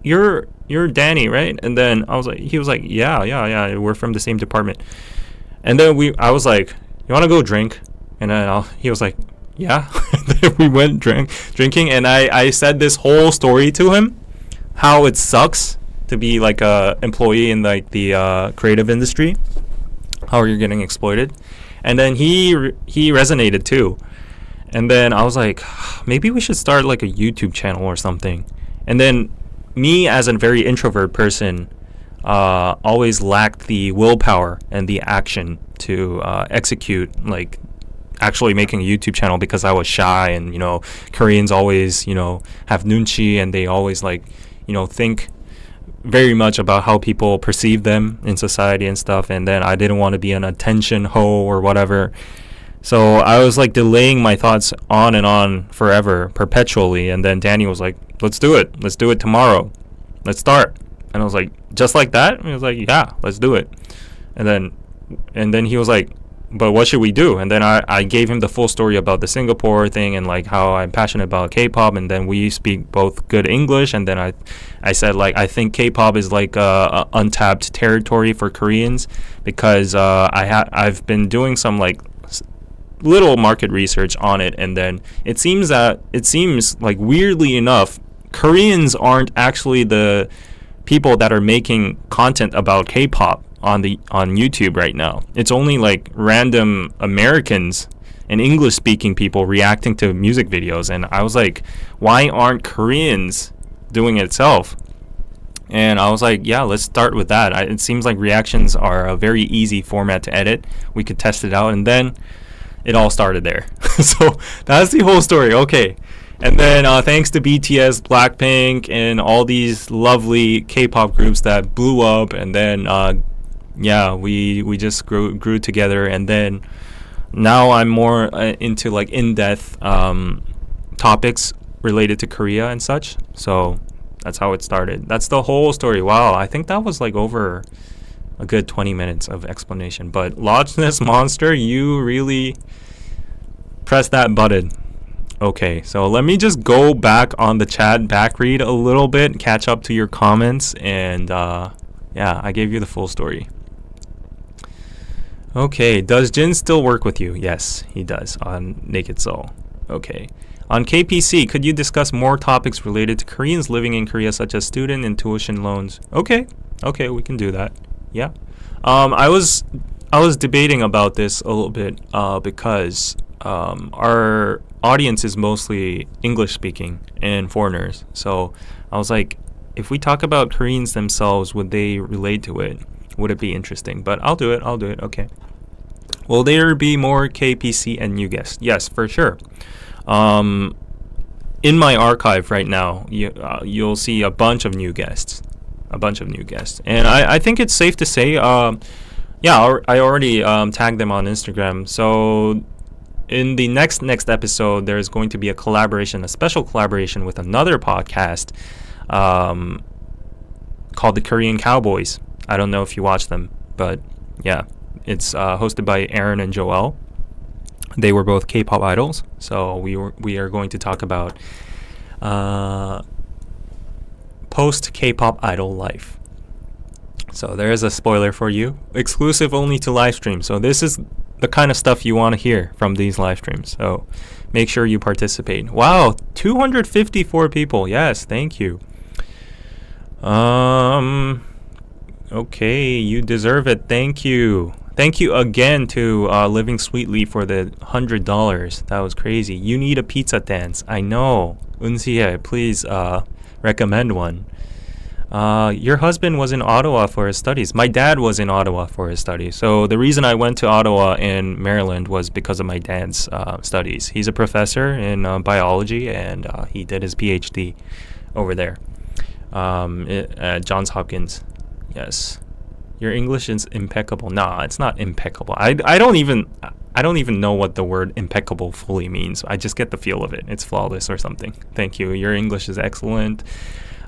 you're Danny, right? And then he was like, yeah, we're from the same department. And then I was like, you want to go drink? And then he was like, yeah. We went drinking, and I said this whole story to him, how it sucks to be like a employee in like the creative industry, how you're getting exploited. And then he resonated too. And then I was like, maybe we should start like a YouTube channel or something. And then me, as a very introvert person, always lacked the willpower and the action to execute like actually making a YouTube channel, because I was shy, and Koreans always have nunchi, and they always like think very much about how people perceive them in society and stuff. And then I didn't want to be an attention hoe or whatever, so I was like delaying my thoughts on and on forever, perpetually. And then Danny was like, let's do it tomorrow, let's start. And I was like, just like that? And he was like, yeah, let's do it. And then he was like, but what should we do? And then I gave him the full story about the Singapore thing and like how I'm passionate about K-pop, and then we speak both good English. And then I said like I think K-pop is like a untapped territory for Koreans, because I've been doing some like little market research on it, and then it seems like weirdly enough, Koreans aren't actually the people that are making content about K-pop on YouTube right now. It's only like random Americans and English speaking people reacting to music videos, and I was like, why aren't Koreans doing it itself? And I was like, yeah, let's start with that. It seems like reactions are a very easy format to edit. We could test it out, and then it all started there. So that's the whole story. Okay. And then thanks to BTS, Blackpink, and all these lovely K-pop groups that blew up, and then we just grew together. And then now I'm more into like in-depth topics related to Korea and such. So that's how it started. That's the whole story. Wow, I think that was like over a good 20 minutes of explanation. But Loch Ness Monster, you really press that button. Okay, so let me just go back on the chat, back read a little bit, catch up to your comments, and I gave you the full story. Okay, does Jin still work with you? Yes, he does on Naked Soul. Okay. On KPC, could you discuss more topics related to Koreans living in Korea, such as student and tuition loans? Okay, we can do that. Yeah. I was debating about this a little bit because our audience is mostly English speaking and foreigners. So I was like, if we talk about Koreans themselves, would they relate to it? Would it be interesting? But I'll do it. Okay. Will there be more KPC and new guests? Yes, for sure. In my archive right now, you'll see a bunch of new guests. And I think it's safe to say, I already tagged them on Instagram. So in the next episode, there's going to be a special collaboration with another podcast called The Korean Cowboys. I don't know if you watch them, but yeah, it's hosted by Aaron and Joel. They were both K-pop idols, so we are going to talk about post K-pop idol life. So there is a spoiler for you, exclusive only to live stream. So this is the kind of stuff you want to hear from these live streams. So make sure you participate. Wow, 254 people. Yes, thank you. Okay, you deserve it. Thank you. Thank you again to Living Sweetly for the $100. That was crazy. You need a pizza dance. I know. Unsiye, please recommend one. Your husband was in Ottawa for his studies. My dad was in Ottawa for his studies. So the reason I went to Ottawa in Maryland was because of my dad's studies. He's a professor in biology, and he did his PhD over there at Johns Hopkins. Yes. Your English is impeccable. Nah, it's not impeccable. I don't even know what the word impeccable fully means. I just get the feel of it. It's flawless or something. Thank you. Your English is excellent.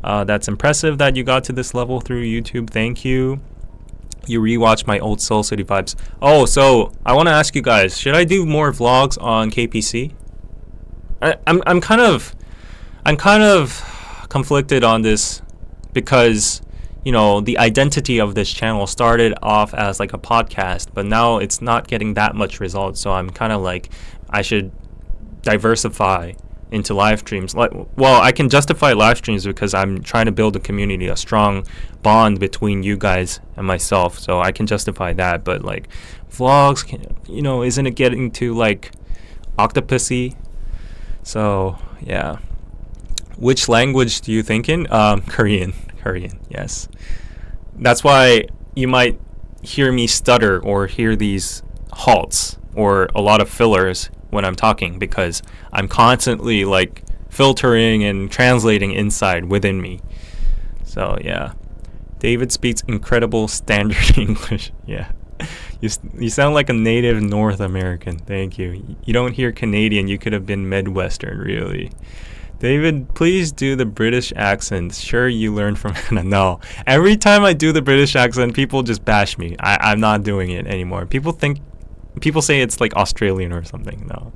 That's impressive that you got to this level through YouTube. Thank you. You rewatch my old Soul City vibes. Oh, so I want to ask you guys, should I do more vlogs on KPC? I'm kind of conflicted on this because, you know, the identity of this channel started off as like a podcast, but now it's not getting that much results. So I'm kind of like, I should diversify into live streams. Well, I can justify live streams because I'm trying to build a community, a strong bond between you guys and myself. So I can justify that. But like vlogs, isn't it getting too like octopusy? So yeah. Which language do you think in? Korean, yes. That's why you might hear me stutter or hear these halts or a lot of fillers when I'm talking, because I'm constantly like filtering and translating inside within me. So yeah. David speaks incredible standard English. Yeah. You sound like a native North American. Thank you. You don't hear Canadian. You could have been Midwestern, really. David, please do the British accent. Sure, you learned from Hannah. No. Every time I do the British accent, people just bash me. I'm not doing it anymore. People think People say it's like Australian or something. No.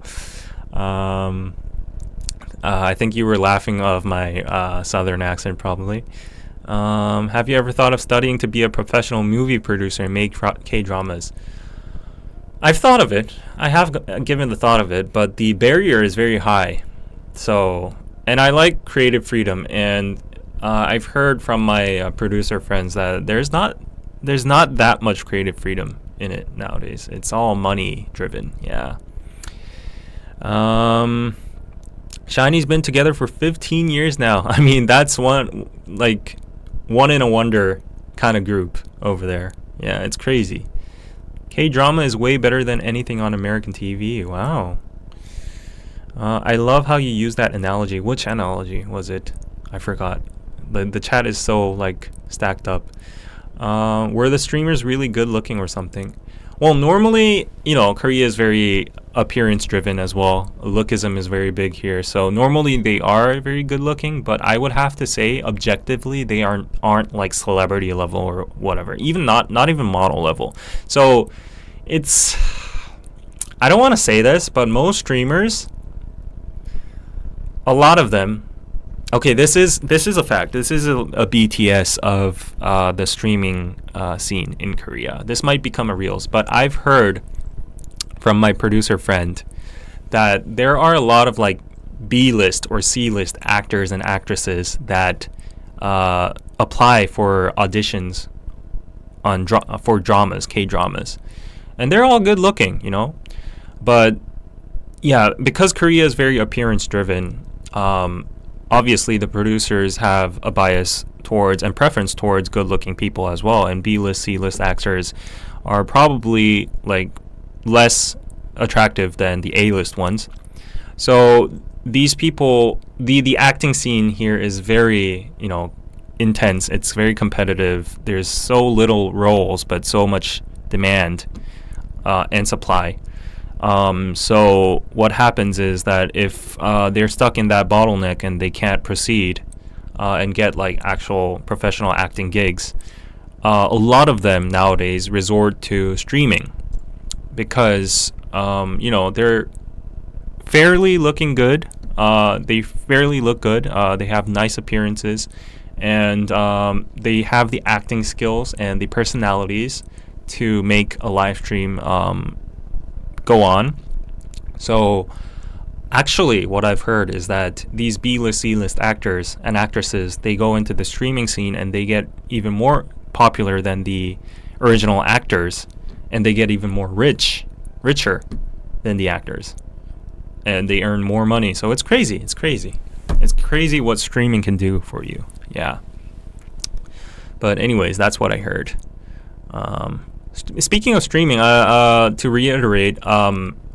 I think you were laughing of my southern accent, probably. Have you ever thought of studying to be a professional movie producer and make K-dramas? I've thought of it. I have given the thought of it, but the barrier is very high. So, and I like creative freedom, and I've heard from my producer friends that there's not that much creative freedom in it nowadays. It's all money driven. Yeah. Shiny's been together for 15 years now. I mean, that's one in a wonder kind of group over there. Yeah, it's crazy. K-drama is way better than anything on American TV. Wow. I love how you use that analogy. Which analogy was it? I forgot. The chat is so like stacked up. Were the streamers really good looking or something? Well, normally, Korea is very appearance driven as well. Lookism is very big here. So normally they are very good looking, but I would have to say objectively they aren't like celebrity level or whatever. Even not even model level. So it's, I don't want to say this, but most streamers, a lot of them, okay, this is a fact. This is a BTS of the streaming scene in Korea. This might become a Reels, but I've heard from my producer friend that there are a lot of like B-list or C-list actors and actresses that apply for auditions on for dramas, K-dramas, and they're all good looking, But yeah, because Korea is very appearance driven. Obviously, the producers have a bias towards and preference towards good-looking people as well, and B-list, C-list actors are probably like less attractive than the A-list ones. So these people, the acting scene here is very, intense. It's very competitive. There's so little roles, but so much demand and supply. So what happens is that if they're stuck in that bottleneck and they can't proceed and get like actual professional acting gigs, a lot of them nowadays resort to streaming because they're fairly looking good. They fairly look good. They have nice appearances, and they have the acting skills and the personalities to make a live stream go on. So actually what I've heard is that these B-list, C-list actors and actresses, they go into the streaming scene and they get even more popular than the original actors, and they get even more richer than the actors, and they earn more money. So it's crazy. It's crazy what streaming can do for you. Yeah. But anyways, that's what I heard. Speaking of streaming, to reiterate,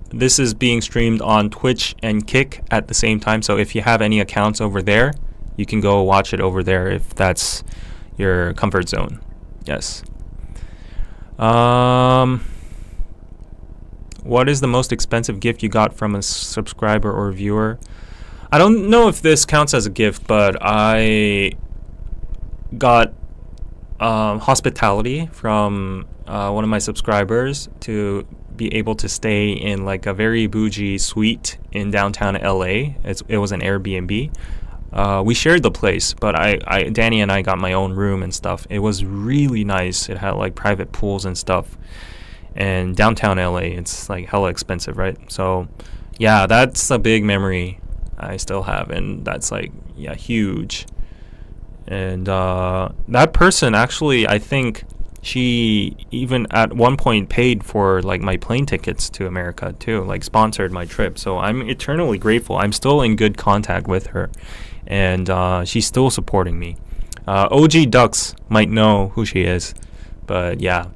this is being streamed on Twitch and Kick at the same time. So if you have any accounts over there, you can go watch it over there if that's your comfort zone. Yes. What is the most expensive gift you got from a subscriber or viewer? I don't know if this counts as a gift, but I got hospitality from one of my subscribers to be able to stay in like a very bougie suite in downtown LA. It was an Airbnb. We shared the place, but Danny and I got my own room and stuff. It was really nice. It had like private pools and stuff. And downtown LA, it's like hella expensive, right? So yeah, that's a big memory I still have, and that's like, yeah, huge. And that person actually, I think she even at one point paid for like my plane tickets to America too, like sponsored my trip. So I'm eternally grateful. I'm still in good contact with her, and she's still supporting me. OG Ducks might know who she is, but yeah,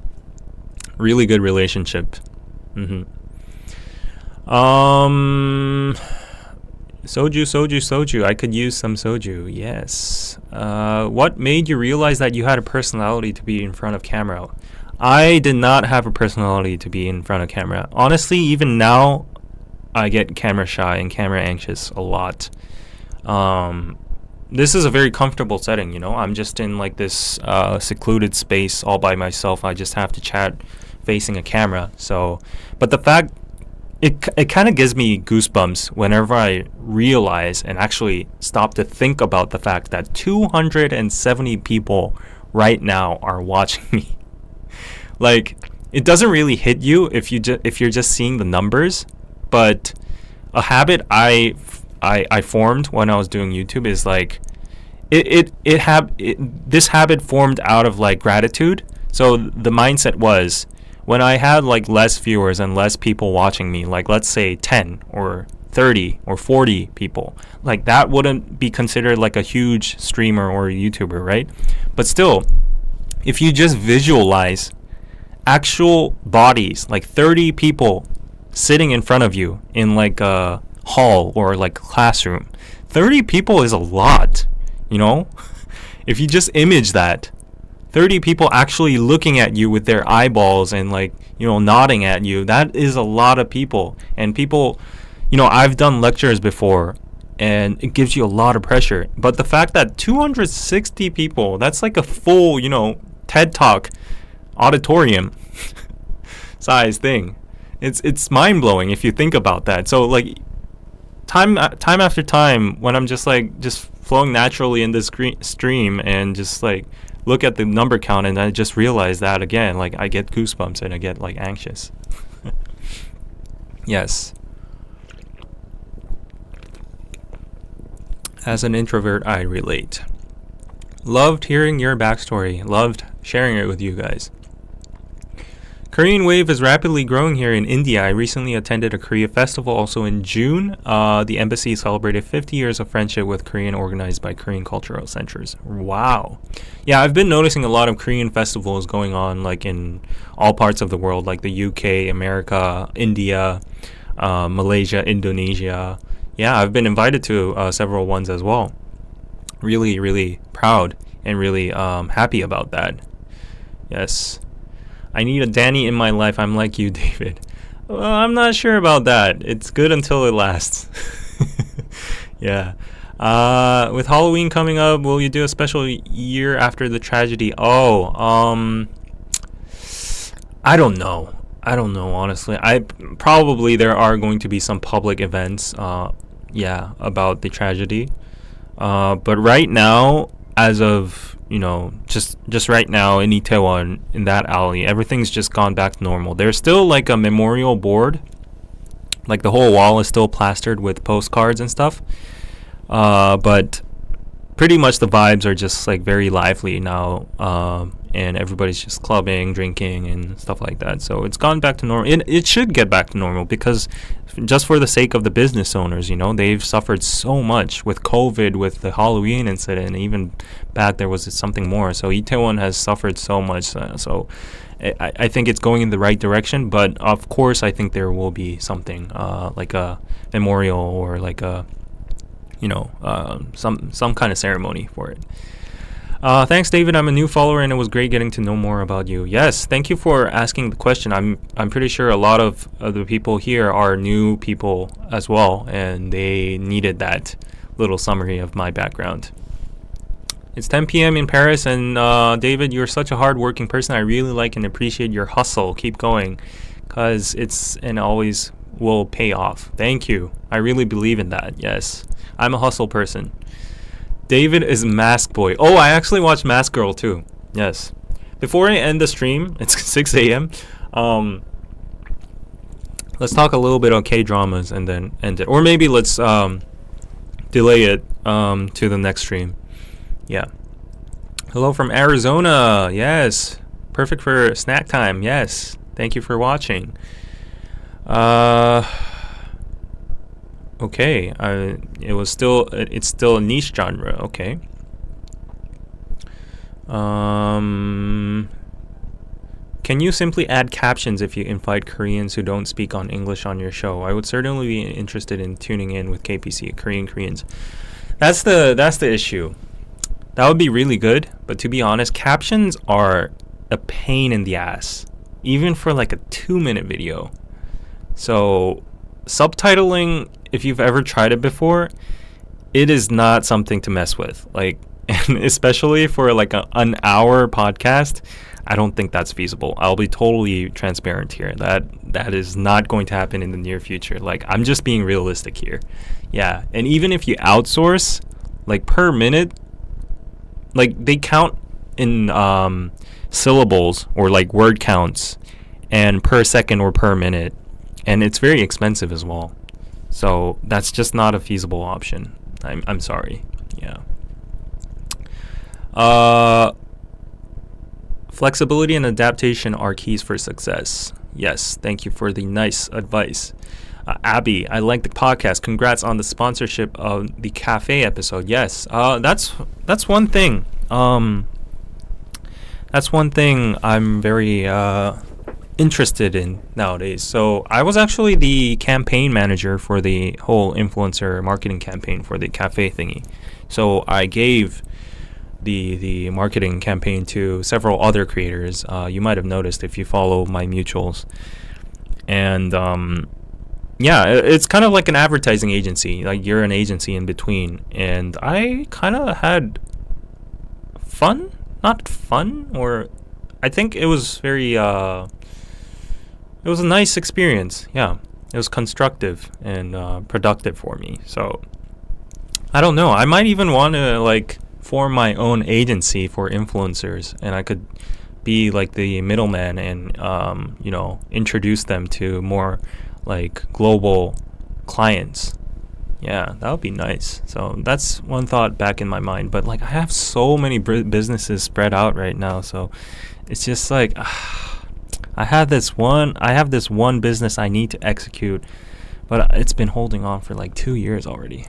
really good relationship. Soju. I could use some soju. Yes. What made you realize that you had a personality to be in front of camera? I did not have a personality to be in front of camera. Honestly, even now, I get camera shy and camera anxious a lot. This is a very comfortable setting, I'm just in like this secluded space all by myself. I just have to chat facing a camera. So, but the fact, it kind of gives me goosebumps whenever I realize and actually stop to think about the fact that 270 people right now are watching me. Like, it doesn't really hit you if you're just seeing the numbers, but a habit I formed when I was doing YouTube is like, this habit formed out of like gratitude. So the mindset was, when I had like less viewers and less people watching me, like let's say 10 or 30 or 40 people, like that wouldn't be considered like a huge streamer or a YouTuber, right? But still, if you just visualize actual bodies, like 30 people sitting in front of you in like a hall or like classroom, 30 people is a lot, you know? If you just image that, 30 people actually looking at you with their eyeballs and like, you know, nodding at you, that is a lot of people. And people, you know, I've done lectures before and it gives you a lot of pressure. But the fact that 260 people, that's like a full, you know, TED Talk auditorium size thing. It's mind-blowing if you think about that. So like time after time, when I'm just flowing naturally in this stream and just like look at the number count, and I just realize that again, like I get goosebumps and I get like anxious. Yes. As an introvert, I relate. Loved hearing your backstory. Loved sharing it with you guys. Korean wave is rapidly growing here in India. I recently attended a Korea festival also in June. The embassy celebrated 50 years of friendship with Korean, organized by Korean Cultural Centers. Wow. Yeah, I've been noticing a lot of Korean festivals going on like in all parts of the world, like the UK, America, India, Malaysia, Indonesia. Yeah, I've been invited to several ones as well. Really, really proud and really happy about that. Yes. I need a Danny in my life. I'm like you, David. Well, I'm not sure about that. It's good until it lasts. Yeah. With Halloween coming up, will you do a special year after the tragedy? Oh, I don't know. Honestly. Probably there are going to be some public events, about the tragedy. But right now, as of, you know, just right now in Itaewon, in that alley, everything's just gone back to normal. There's still like a memorial board, like the whole wall is still plastered with postcards and stuff, but pretty much the vibes are just like very lively now, and everybody's just clubbing, drinking and stuff like that. So it's gone back to normal. It should get back to normal, because just for the sake of the business owners, you know, they've suffered so much with COVID, with the Halloween incident, and even back there was something more. So Itaewon has suffered so much. So I think it's going in the right direction. But of course, I think there will be something like a memorial or like a, you know, some kind of ceremony for it. Thanks, David. I'm a new follower, and it was great getting to know more about you. Yes, thank you for asking the question. I'm pretty sure a lot of the people here are new people as well, and they needed that little summary of my background. It's 10 p.m. in Paris, and David, you're such a hard-working person. I really like and appreciate your hustle. Keep going, because it's and always will pay off. Thank you. I really believe in that. Yes, I'm a hustle person. David is Mask Boy. Oh, I actually watched Mask Girl too. Yes. Before I end the stream, it's 6 a.m. Let's talk a little bit on K-dramas and then end it. Or maybe let's delay it to the next stream. Yeah. Hello from Arizona. Yes. Perfect for snack time. Yes. Thank you for watching. Okay, it's still a niche genre. Okay. Can you simply add captions if you invite Koreans who don't speak on English on your show? I would certainly be interested in tuning in with KPC, Koreans. That's the issue. That would be really good, but to be honest, captions are a pain in the ass, even for like a 2-minute video. So subtitling, if you've ever tried it before, it is not something to mess with. Like, and especially for like an hour podcast, I don't think that's feasible. I'll be totally transparent here. That is not going to happen in the near future. Like, I'm just being realistic here. Yeah, and even if you outsource, like per minute, like they count in syllables or like word counts and per second or per minute, and it's very expensive as well. So that's just not a feasible option. I'm sorry. Yeah. Flexibility and adaptation are keys for success. Yes, thank you for the nice advice. Abby, I like the podcast. Congrats on the sponsorship of the cafe episode. Yes, that's one thing. That's one thing I'm very interested in nowadays. So I was actually the campaign manager for the whole influencer marketing campaign for the cafe thingy. So I gave the marketing campaign to several other creators. You might have noticed if you follow my mutuals. And yeah, it's kind of like an advertising agency. Like, you're an agency in between. And I kind of had fun. Not fun, or I think it was very, it was a nice experience. Yeah, it was constructive and productive for me. So, I don't know. I might even want to, like, form my own agency for influencers, and I could be like the middleman and, you know, introduce them to more, like, global clients. Yeah, that would be nice. So that's one thought back in my mind. But like, I have so many businesses spread out right now, so it's just like I have this one business I need to execute, but it's been holding on for like 2 years already.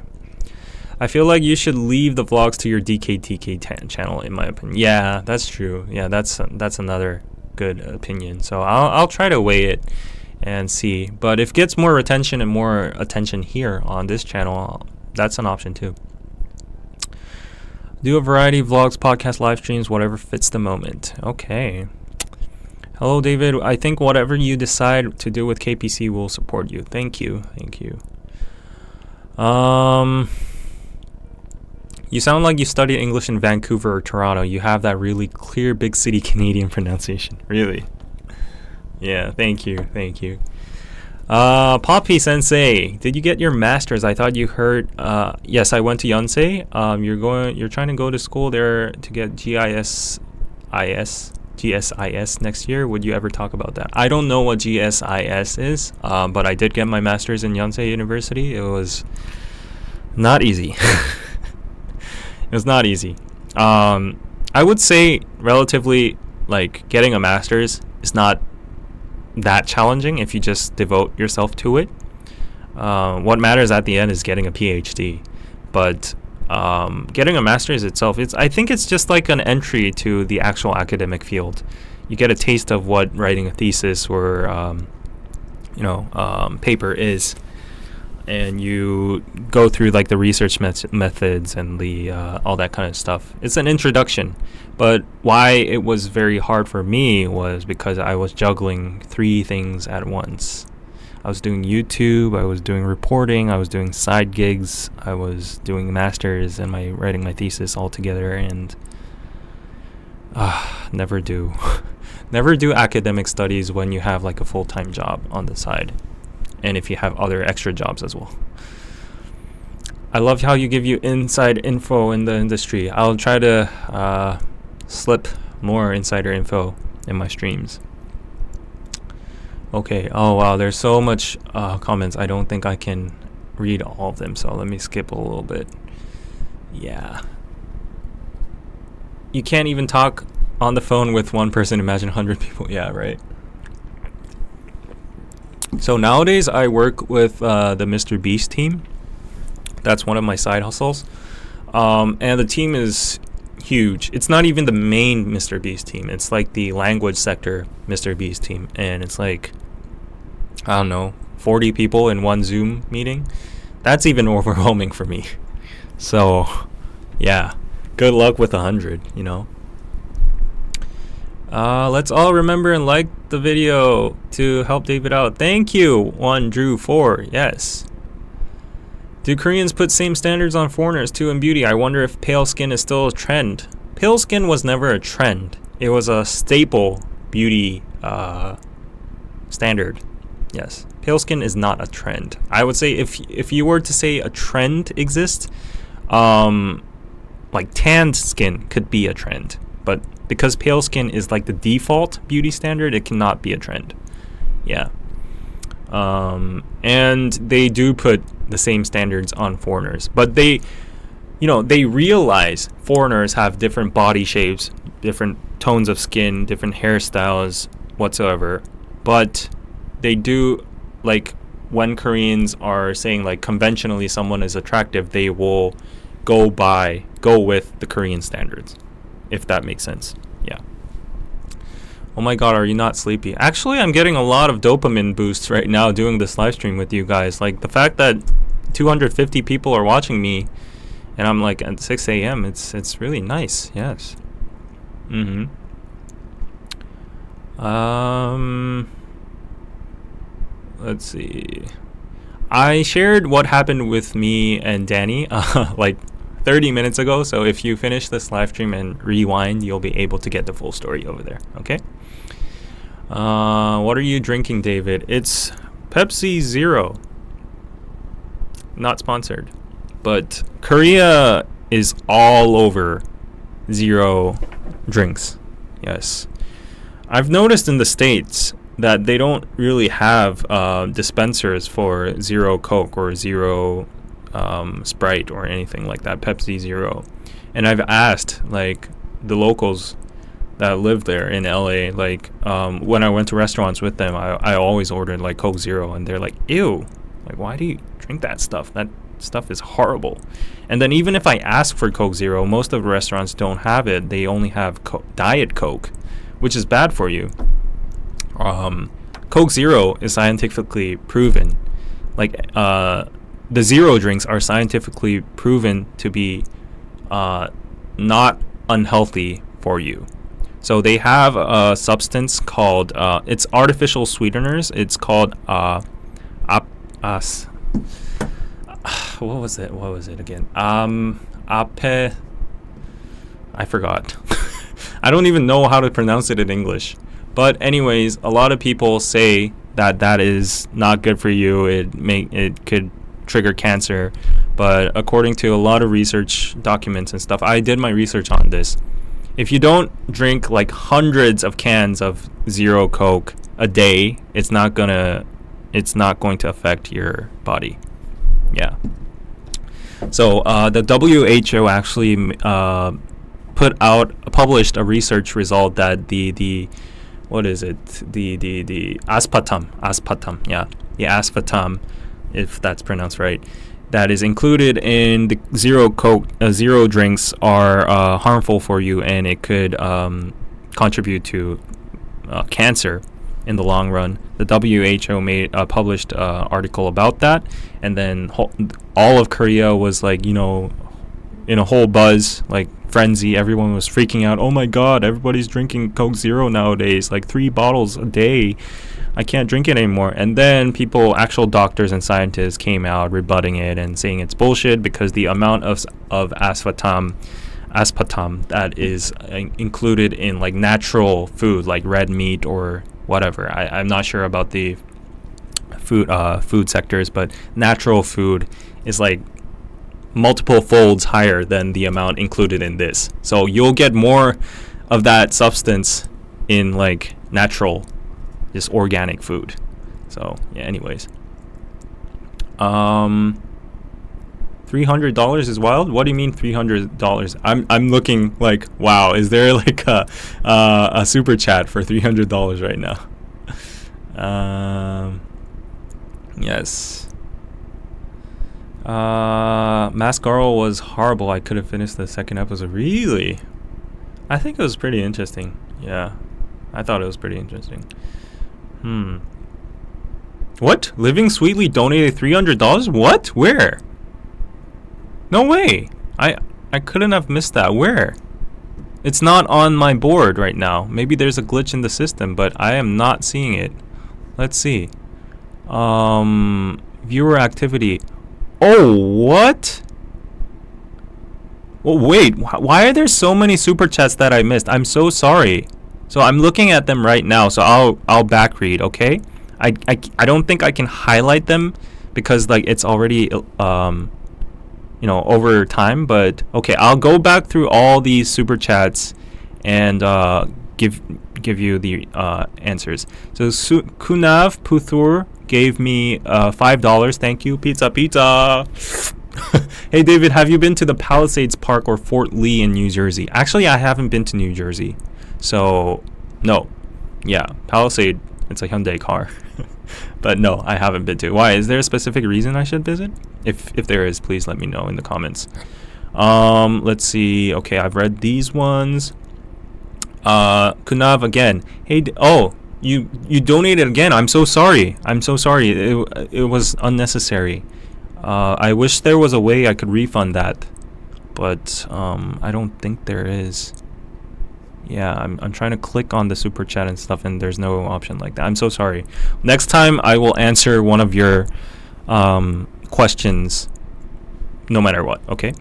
I feel like you should leave the vlogs to your DKDK channel, in my opinion. Yeah, that's true. Yeah, that's another good opinion. So I'll try to weigh it and see. But if it gets more retention and more attention here on this channel, that's an option too. Do a variety of vlogs, podcasts, live streams, whatever fits the moment. Okay. Hello, David. I think whatever you decide to do with KPC will support you. Thank you. Thank you. You sound like you studied English in Vancouver or Toronto. You have that really clear big city Canadian pronunciation. Really? Yeah, thank you. Thank you. Poppy Sensei, did you get your master's? I thought you heard. Yes, I went to Yonsei. You're trying to go to school there to get GSIS next year. Would you ever talk about that? I don't know what GSIS is, but I did get my master's in Yonsei University. It was not easy. It was not easy. I would say relatively, like, getting a master's is not that challenging if you just devote yourself to it. What matters at the end is getting a PhD. But getting a master's itself, I think it's just like an entry to the actual academic field. You get a taste of what writing a thesis or paper is, and you go through like the research methods and the all that kind of stuff. It's an introduction. But why it was very hard for me was because I was juggling 3 things at once. I was doing YouTube, I was doing reporting, I was doing side gigs, I was doing masters and writing my thesis all together, and never do academic studies when you have like a full-time job on the side, and if you have other extra jobs as well. I love how you give you inside info in the industry. I'll try to slip more insider info in my streams. Okay. Oh wow, there's so much comments. I don't think I can read all of them, so let me skip a little bit. Yeah. You can't even talk on the phone with one person. Imagine 100 people. Yeah, right. So nowadays I work with the Mr. Beast team. That's one of my side hustles. And the team is huge. It's not even the main Mr. Beast team. It's like the language sector Mr. Beast team. And it's like, I don't know, 40 people in one Zoom meeting. That's even overwhelming for me. So, yeah. Good luck with 100, you know. Let's all remember and like the video to help David out. Thank you, 1 Drew 4. Yes. Do Koreans put same standards on foreigners too in beauty? I wonder if pale skin is still a trend. Pale skin was never a trend. It was a staple beauty standard. Yes, pale skin is not a trend. I would say if you were to say a trend exists, like tanned skin could be a trend, but because pale skin is like the default beauty standard, it cannot be a trend. Yeah. And they do put the same standards on foreigners, but they realize foreigners have different body shapes, different tones of skin, different hairstyles whatsoever, but they do, like, when Koreans are saying like conventionally someone is attractive, they will go with the Korean standards, if that makes sense. Yeah. Oh my god, are you not sleepy? Actually, I'm getting a lot of dopamine boosts right now doing this live stream with you guys. Like, the fact that 250 people are watching me and I'm like at 6 a.m. It's really nice. Yes. Let's see. I shared what happened with me and Danny like 30 minutes ago, so if you finish this live stream and rewind, you'll be able to get the full story over there. Okay. What are you drinking, David? It's Pepsi Zero. Not sponsored, but Korea is all over zero drinks. Yes. I've noticed in the States that they don't really have dispensers for Zero Coke or Zero Sprite or anything like that, Pepsi Zero. And I've asked, like, the locals that live there in LA, like, when I went to restaurants with them, I always ordered like Coke Zero, and they're like, ew, like, why do you drink that stuff? That stuff is horrible. And then even if I ask for Coke Zero, most of the restaurants don't have it. They only have Diet Coke, which is bad for you. Coke Zero is scientifically proven. Like, the zero drinks are scientifically proven to be not unhealthy for you. So they have a substance called it's artificial sweeteners. It's called what was it again? I forgot. I don't even know how to pronounce it in English. But anyways, a lot of people say that is not good for you. It could trigger cancer. But according to a lot of research documents and stuff, I did my research on this. If you don't drink like hundreds of cans of Zero Coke a day, it's not going to affect your body. Yeah. So the WHO actually published a research result that the aspartame, yeah, the aspartame, if that's pronounced right, that is included in the zero drinks are harmful for you, and it could contribute to cancer in the long run. The WHO published an article about that, and then all of Korea was like, in a whole buzz, like frenzy. Everyone was freaking out. Oh my god, everybody's drinking Coke Zero nowadays, like 3 bottles a day. I can't drink it anymore. And then actual doctors and scientists came out rebutting it and saying it's bullshit because the amount of aspartame that is included in like natural food, like red meat or whatever. I'm not sure about the food sectors, but natural food is like multiple folds higher than the amount included in this. So you'll get more of that substance in like natural, just organic food. So yeah, anyways. $300 is wild. What do you mean $300? I'm looking like, wow, is there like a super chat for $300 right now? Yes. Mascara was horrible. I could have finished the second episode. Really? I think it was pretty interesting. Yeah, I thought it was pretty interesting. What? Living Sweetly donated $300? What? Where? No way. I couldn't have missed that. Where? It's not on my board right now. Maybe there's a glitch in the system, but I am not seeing it. Let's see. Viewer activity. Oh, what? Well, wait. Why are there so many super chats that I missed? I'm so sorry. So I'm looking at them right now. So I'll back read. Okay. I don't think I can highlight them because like it's already over time. But okay, I'll go back through all these super chats and give you the answers. So Kunav Puthur gave me $5. Thank you. Pizza. Hey David, have you been to the Palisades Park or Fort Lee in New Jersey? Actually, I haven't been to New Jersey. So no. Yeah, Palisade, it's a Hyundai car. But no, I haven't been to. Why? Is there a specific reason I should visit? If there is, please let me know in the comments. Let's see. Okay, I've read these ones. Kunav again. Hey, you donated again. I'm so sorry. It was unnecessary. I wish there was a way I could refund that, but I don't think there is. Yeah, I'm trying to click on the super chat and stuff, and there's no option like that. I'm so sorry. Next time I will answer one of your questions, no matter what. Okay.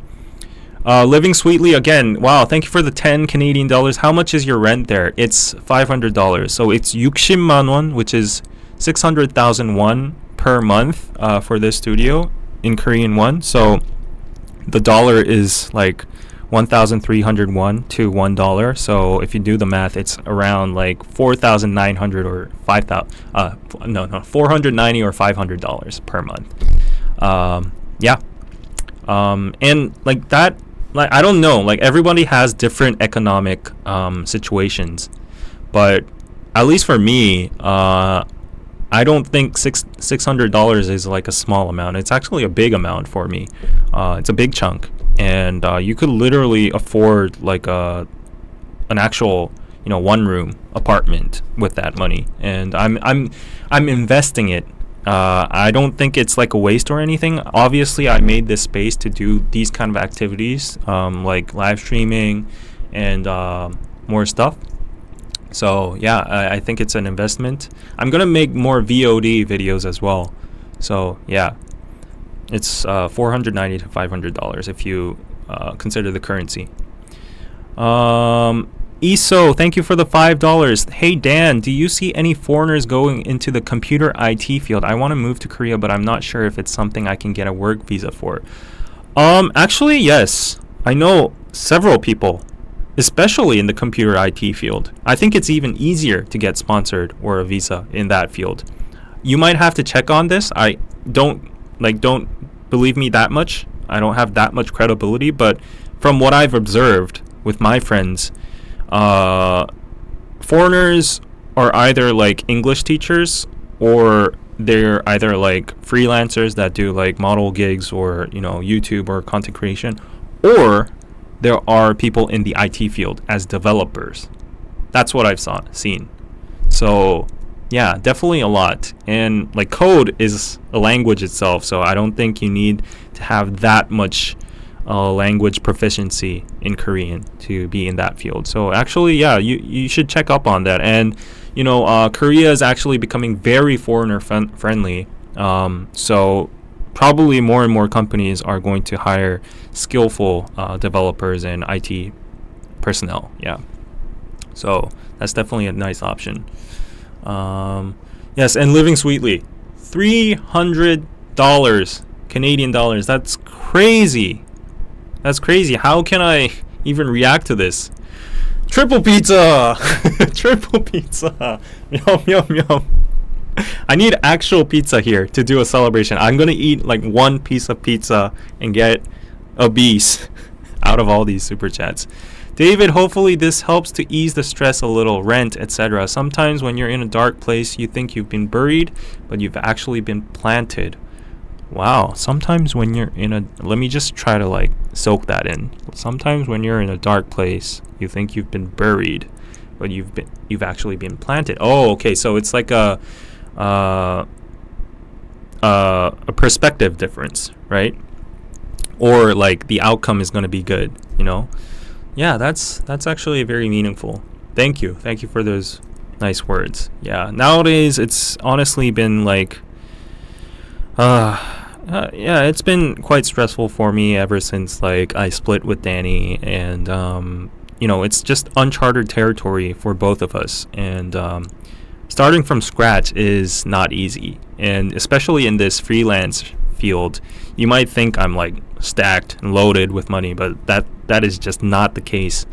Living Sweetly again. Wow, thank you for the 10 Canadian dollars. How much is your rent there? It's $500. So it's 60만 won, which is 600,000 won per month for this studio in Korean won. So the dollar is like 1,300 won to $1. So if you do the math, it's around like 4,900 or 5,000. 490 or $500 per month. Yeah. And like that. Like I don't know, like everybody has different economic situations, but at least for me, I don't think $600 is like a small amount. It's actually a big amount for me. It's a big chunk, and you could literally afford like an actual one room apartment with that money. And I'm investing it. I don't think it's like a waste or anything. Obviously, I made this space to do these kind of activities, like live streaming and more stuff. So yeah, I think it's an investment. I'm gonna make more VOD videos as well. So yeah, it's $490 to $500 if you consider the currency. Iso, thank you for the $5. Hey Dan, do you see any foreigners going into the computer IT field? I want to move to Korea, but I'm not sure if it's something I can get a work visa for. Actually, yes. I know several people, especially in the computer IT field. I think it's even easier to get sponsored or a visa in that field. You might have to check on this. I don't believe me that much. I don't have that much credibility, but from what I've observed with my friends, foreigners are either like English teachers or they're either like freelancers that do like model gigs or YouTube or content creation, or there are people in the IT field as developers. That's what I've seen. So yeah, definitely a lot. And like code is a language itself, so I don't think you need to have that much language proficiency in Korean to be in that field. So actually, yeah, you should check up on that. And Korea is actually becoming very foreigner friendly. So probably more and more companies are going to hire skillful developers and IT personnel. Yeah. So that's definitely a nice option. Yes, and Living Sweetly, $300 Canadian dollars. That's crazy. That's crazy. How can I even react to this? Triple pizza! Triple pizza! Yum, yum, yum. I need actual pizza here to do a celebration. I'm gonna eat like one piece of pizza and get obese out of all these super chats. David, hopefully this helps to ease the stress a little, rent, etc. Sometimes when you're in a dark place, you think you've been buried, but you've actually been planted. Wow, sometimes when you're in a... Let me just try to like soak that in. Sometimes when you're in a dark place, you think you've been buried, but you've actually been planted. Oh, okay, so it's like a perspective difference, right? Or like the outcome is going to be good, Yeah, that's actually very meaningful. Thank you for those nice words. Yeah, nowadays it's honestly been like yeah, it's been quite stressful for me ever since like I split with Danny, and it's just uncharted territory for both of us. And starting from scratch is not easy. And especially in this freelance field, you might think I'm like stacked and loaded with money, but that is just not the case.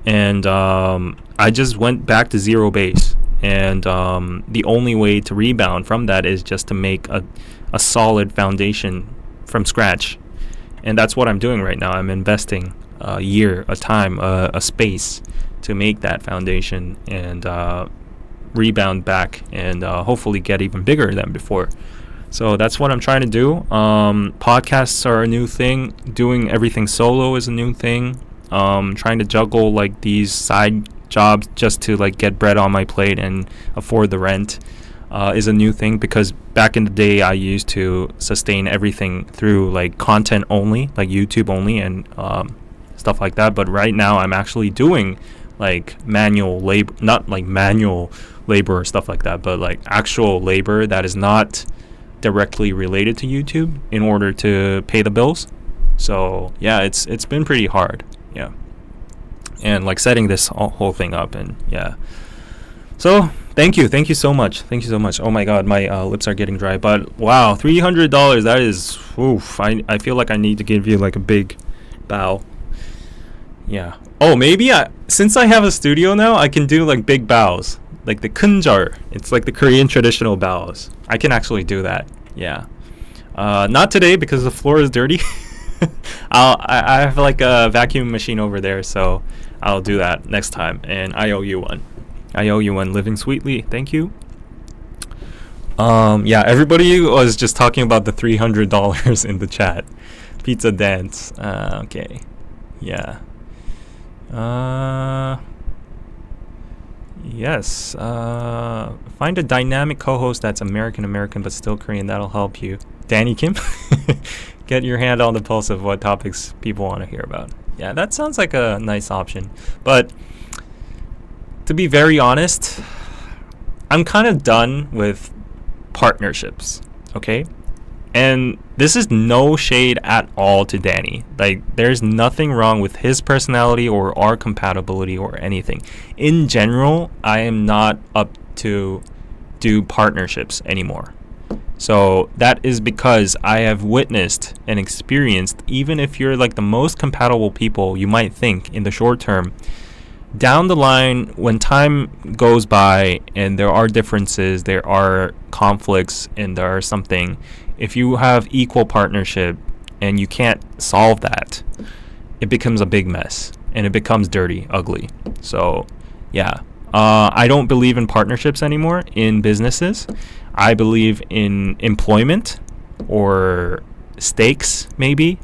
And I just went back to zero base. And the only way to rebound from that is just to make a solid foundation from scratch. And that's what I'm doing right now. I'm investing a year, a time, a space to make that foundation and rebound back and hopefully get even bigger than before. So that's what I'm trying to do. Podcasts are a new thing. Doing everything solo is a new thing. Trying to juggle like these side jobs just to like get bread on my plate and afford the rent is a new thing, because back in the day I used to sustain everything through like content only, like YouTube only and stuff like that. But right now I'm actually doing like manual labor, not like manual labor or stuff like that, but like actual labor that is not directly related to YouTube in order to pay the bills. So yeah, it's been pretty hard. Yeah. And like setting this whole thing up, and yeah. So thank you so much. Oh my god, my lips are getting dry. But wow, $300, that is oof. I feel like I need to give you like a big bow. Yeah. Oh, maybe since I have a studio now, I can do like big bows, like the kunjar. It's like the Korean traditional bows. I can actually do that. Yeah. Not today because the floor is dirty. I have like a vacuum machine over there, so I'll do that next time. And I owe you one. Living sweetly. Thank you. Yeah, everybody was just talking about the $300 in the chat. Pizza dance. Okay. Yeah. Yes. Find a dynamic co-host that's American but still Korean. That'll help you. Danny Kim. Get your hand on the pulse of what topics people want to hear about. Yeah, that sounds like a nice option. But to be very honest, I'm kind of done with partnerships, okay? And this is no shade at all to Danny. Like, there's nothing wrong with his personality or our compatibility or anything. In general, I am not up to do partnerships anymore. So that is because I have witnessed and experienced, even if you're like the most compatible people you might think in the short term, down the line, when time goes by and there are differences, there are conflicts, and there are something, if you have equal partnership and you can't solve that, it becomes a big mess and it becomes dirty, ugly. So yeah, I don't believe in partnerships anymore in businesses. I believe in employment or stakes maybe,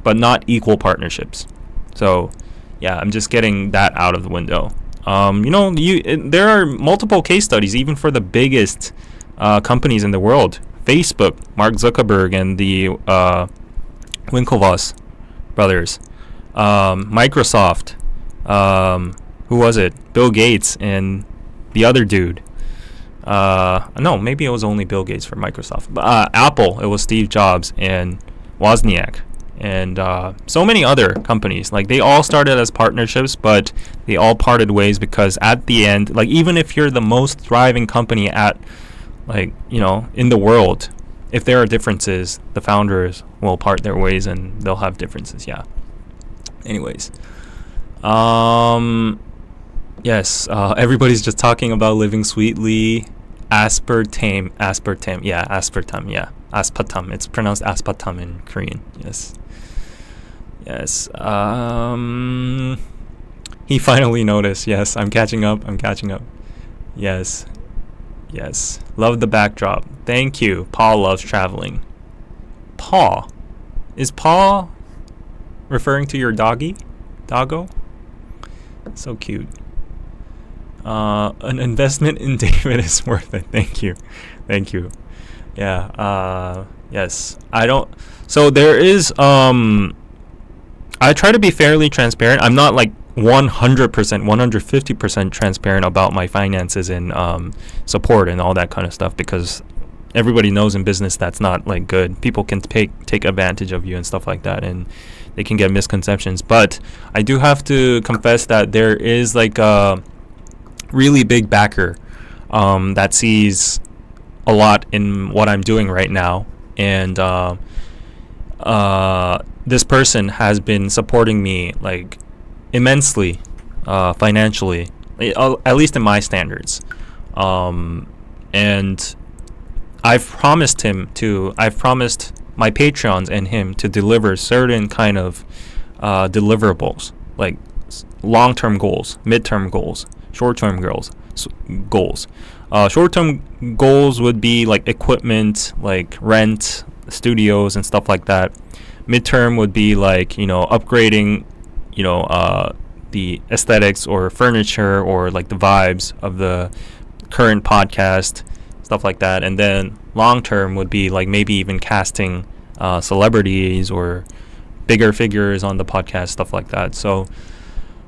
but not equal partnerships. So yeah, I'm just getting that out of the window. There are multiple case studies even for the biggest companies in the world. Facebook, Mark Zuckerberg and the Winklevoss brothers. Microsoft, who was it? Bill Gates and the other dude. No, maybe it was only Bill Gates for Microsoft. But Apple, it was Steve Jobs and Wozniak. And so many other companies. Like, they all started as partnerships, but they all parted ways because at the end, like, even if you're the most thriving company at, like, in the world, if there are differences, the founders will part their ways and they'll have differences. Yeah. Anyways. Yes, everybody's just talking about living sweetly. Aspartame. Yeah, aspartame. Yeah, aspartame. It's pronounced aspartame in Korean. Yes. He finally noticed. Yes, I'm catching up. Yes. Love the backdrop. Thank you. Paul loves traveling. Paw. Is Paw referring to your doggy? Doggo? So cute. An investment in David is worth it. Thank you. Yeah. Yes. So there is, I try to be fairly transparent. I'm not like 100%, 150% transparent about my finances and support and all that kind of stuff, because everybody knows in business that's not like good. People can take advantage of you and stuff like that, and they can get misconceptions. But I do have to confess that there is like a really big backer that sees a lot in what I'm doing right now, and this person has been supporting me like immensely financially, at least in my standards, and I've promised my Patreons and him to deliver certain kind of deliverables, like long-term goals, mid-term goals, short-term goals. Short-term goals would be like equipment, like rent, studios and stuff like that. Mid-term would be like, upgrading, the aesthetics or furniture or like the vibes of the current podcast, stuff like that. And then long-term would be like maybe even casting celebrities or bigger figures on the podcast, stuff like that. So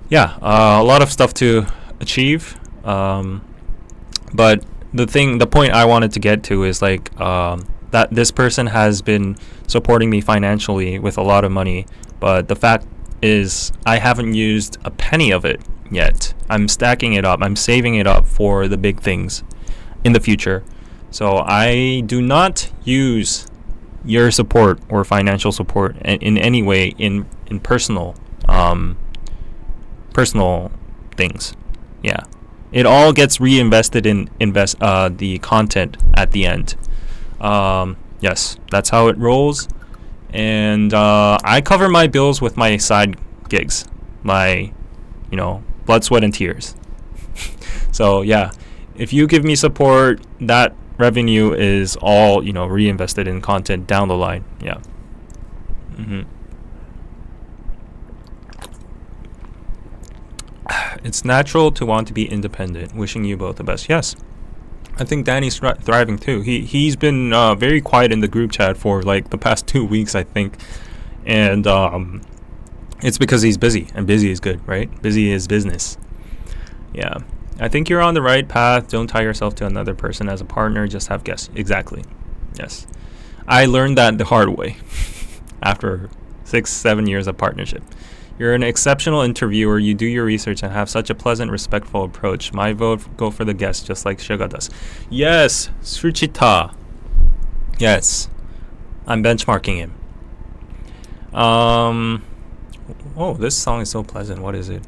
yeah, a lot of stuff to achieve. But the point I wanted to get to is like that this person has been supporting me financially with a lot of money, but the fact is I haven't used a penny of it yet. I'm stacking it up. I'm saving it up for the big things in the future. So I do not use your support or financial support in any way in personal things. Yeah, it all gets reinvested in the content at the end. Yes, that's how it rolls. And I cover my bills with my side gigs, my blood, sweat, and tears. So yeah, if you give me support, that revenue is all reinvested in content down the line. Yeah. It's natural to want to be independent. Wishing you both the best. Yes, I think Danny's thriving too. He's been very quiet in the group chat for like the past 2 weeks, I think, and it's because he's busy, and busy is good, right? Busy is business. Yeah, I think you're on the right path. Don't tie yourself to another person as a partner. Just have guests. Exactly. Yes, I learned that the hard way after 6-7 years of partnership. You're an exceptional interviewer. You do your research and have such a pleasant, respectful approach. My vote, go for the guest, just like Suga does. Yes, Suchita. Yes, I'm benchmarking him. Oh, this song is so pleasant. What is it?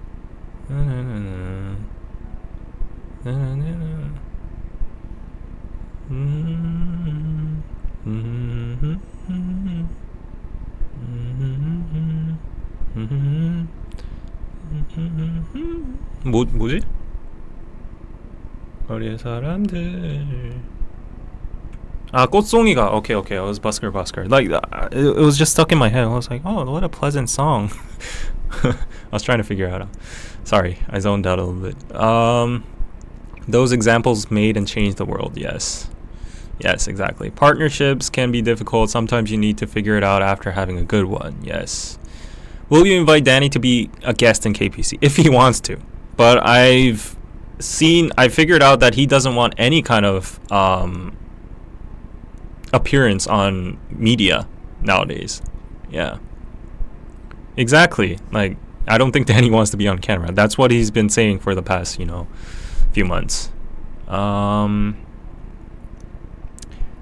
뭐지? 거리의 사람들. 꽃송이가. Okay. It was Busker. Like it was just stuck in my head. I was like, oh, what a pleasant song. I was trying to figure out. Sorry, I zoned out a little bit. Those examples made and changed the world. Yes, exactly. Partnerships can be difficult. Sometimes you need to figure it out after having a good one. Yes. Will you invite Danny to be a guest in KPC? If he wants to. But I figured out that he doesn't want any kind of appearance on media nowadays. Yeah. Exactly. Like, I don't think Danny wants to be on camera. That's what he's been saying for the past, few months.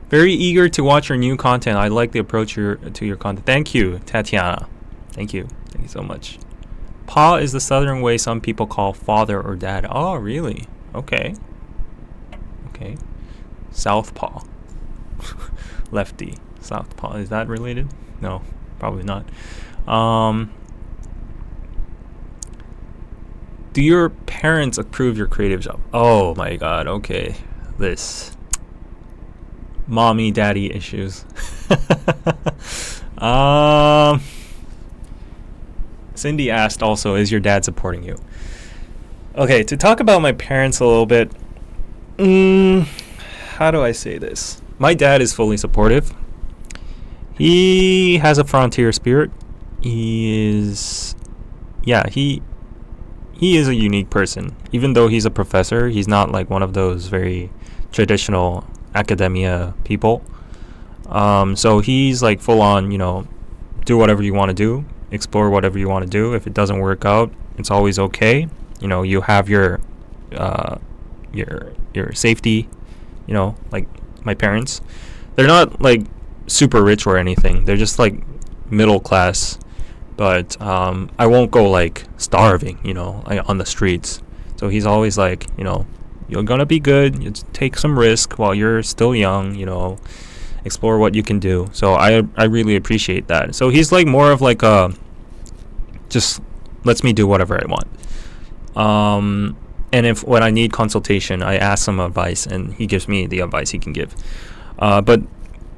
Very eager to watch your new content. I like the approach to your content. Thank you, Tatiana. Thank you so much. Pa is the southern way some people call father or dad. Oh, really? Okay. Southpaw. Lefty. Southpaw. Is that related? No, probably not. Do your parents approve your creative job? Oh my god, okay. This. Mommy, daddy issues. Cindy asked also, is your dad supporting you? Okay, to talk about my parents a little bit, how do I say this? My dad is fully supportive. He has a frontier spirit. He is a unique person. Even though he's a professor, he's not like one of those very traditional academia people. So he's like full on, do whatever you want to do, explore whatever you want to do. If it doesn't work out, it's always okay. You have your safety. Like my parents, they're not like super rich or anything. They're just like middle class. But I won't go like starving, like on the streets. So he's always like, you're gonna be good. You take some risk while you're still young. Explore what you can do. So I really appreciate that. So he's like more of like just lets me do whatever I want. And when I need consultation, I ask him advice, and he gives me the advice he can give. But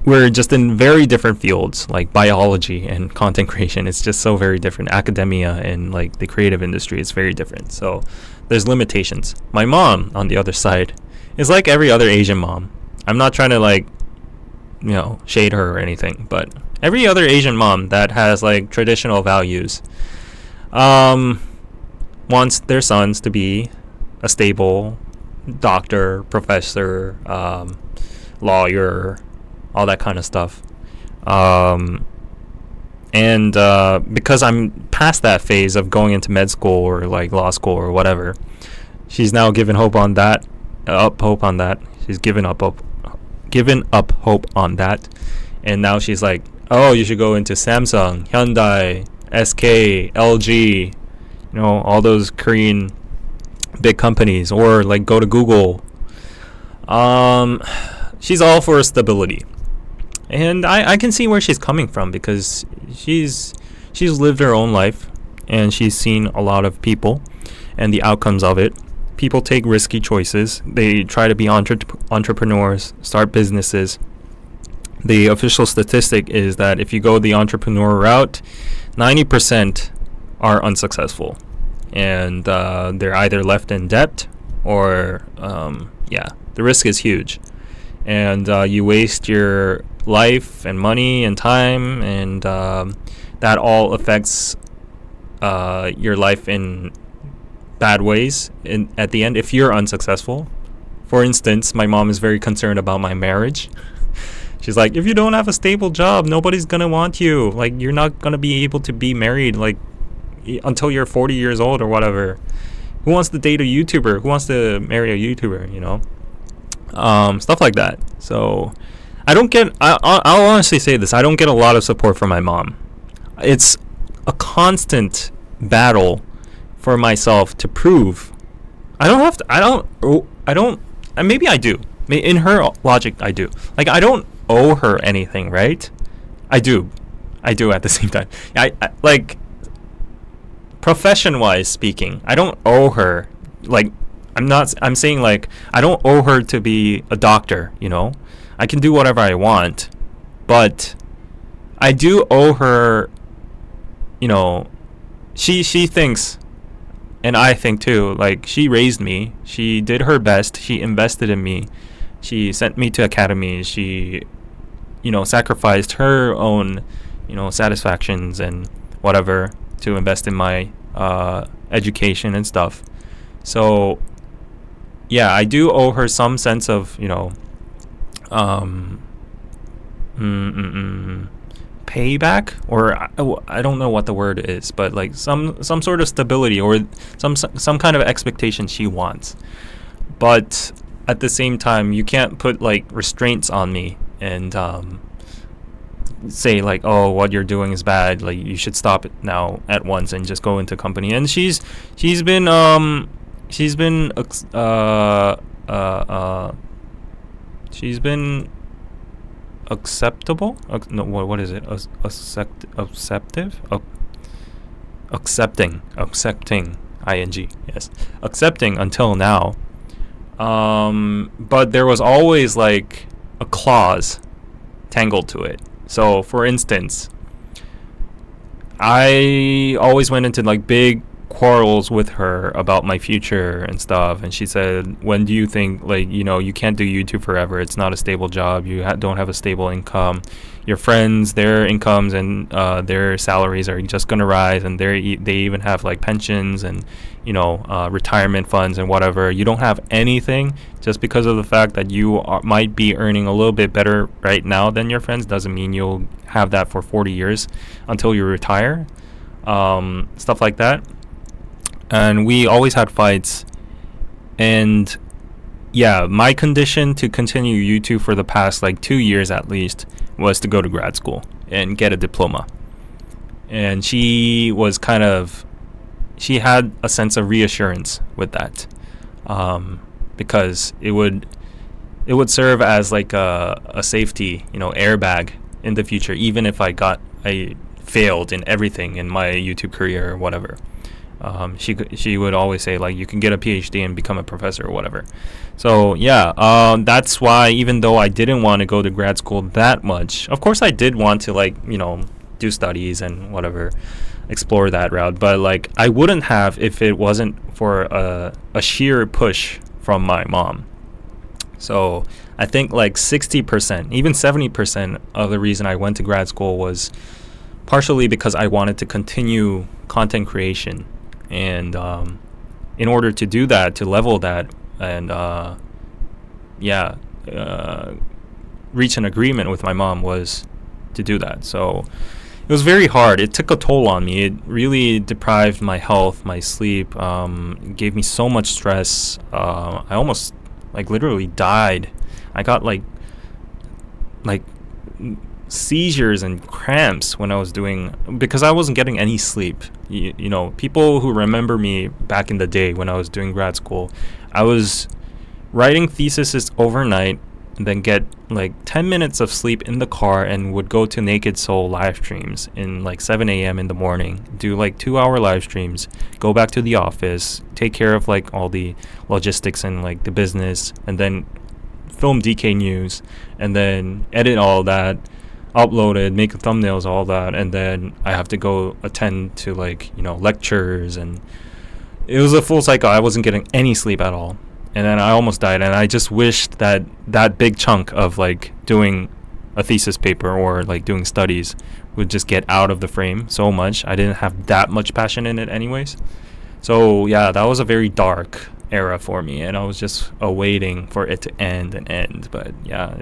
we're just in very different fields, like biology and content creation. It's just so very different. Academia and like the creative industry is very different. So there's limitations. My mom, on the other side, is like every other Asian mom. I'm not trying to like, shade her or anything, but every other Asian mom that has like traditional values, wants their sons to be a stable doctor, professor, lawyer, all that kind of stuff. And because I'm past that phase of going into med school or like law school or whatever, she's now given hope on that. She's given up hope on that, and now she's like, oh, you should go into Samsung, Hyundai, SK, LG, all those Korean big companies, or like go to Google. She's all for stability. And I can see where she's coming from, because she's lived her own life, and she's seen a lot of people and the outcomes of it. People take risky choices. They try to be entrepreneurs, start businesses. The official statistic is that if you go the entrepreneur route, 90% are unsuccessful. And they're either left in debt or, the risk is huge. And you waste your life and money and time, and that all affects your life in bad ways at the end if you're unsuccessful. For instance, my mom is very concerned about my marriage. She's like, if you don't have a stable job, nobody's gonna want you. Like, you're not gonna be able to be married like until you're 40 years old or whatever. Who wants to date a YouTuber? Who wants to marry a YouTuber? Stuff like that. So I'll honestly say this, I don't get a lot of support from my mom. It's a constant battle for myself to prove. Maybe I do. In her logic, I do. Like, I don't owe her anything, right? I do at the same time. I like, profession-wise speaking, I don't owe her, like, I'm saying, like, I don't owe her to be a doctor, I can do whatever I want, but I do owe her, she thinks, and I think too, like, she raised me, she did her best, she invested in me, she sent me to Academies, she, sacrificed her own, satisfactions and whatever to invest in my education and stuff. So yeah, I do owe her some sense of, payback, or I don't know what the word is, but like some sort of stability, or some kind of expectation she wants. But at the same time, you can't put like restraints on me and say like, oh, what you're doing is bad, like you should stop it now at once and just go into company. And she's been acceptable. No, what is it? Accepting. Ing. Yes, accepting until now. But there was always like a clause tangled to it. So, for instance, I always went into like big quarrels with her about my future and stuff, and she said, when do you think, like, you can't do YouTube forever, it's not a stable job, you don't have a stable income, your friends, their incomes and their salaries are just gonna rise, and they even have like pensions and retirement funds and whatever, you don't have anything, just because of the fact that you might be earning a little bit better right now than your friends, doesn't mean you'll have that for 40 years until you retire. Stuff like that. And we always had fights. And yeah, my condition to continue YouTube for the past 2 years at least was to go to grad school and get a diploma. And she had a sense of reassurance with that, because it would serve as a safety, airbag in the future, even if I failed in everything in my YouTube career or whatever. She would always say you can get a PhD and become a professor or whatever. So yeah, that's why, even though I didn't want to go to grad school that much, of course I did want to do studies and whatever, explore that route, but I wouldn't have if it wasn't for a sheer push from my mom. So I think 60%, even 70% of the reason I went to grad school was partially because I wanted to continue content creation. And in order to do that, to level that, and reach an agreement with my mom, was to do that. So it was very hard. It took a toll on me. It really deprived my health, my sleep. It gave me so much stress. I almost literally died. I got seizures and cramps when I was because I wasn't getting any sleep. People who remember me back in the day when I was doing grad school, I was writing theses overnight and then get 10 minutes of sleep in the car and would go to Naked Soul live streams in 7 a.m. in the morning, do 2-hour live streams, go back to the office, take care of all the logistics and the business, and then film DK News, and then edit all that, upload it, make thumbnails, all that, and then I have to go attend to lectures, and it was a full cycle. I wasn't getting any sleep at all, and then I almost died. And I just wished that big chunk of doing a thesis paper or doing studies would just get out of the frame so much. I didn't have that much passion in it anyways. So yeah, that was a very dark era for me, and I was just awaiting for it to end. But yeah,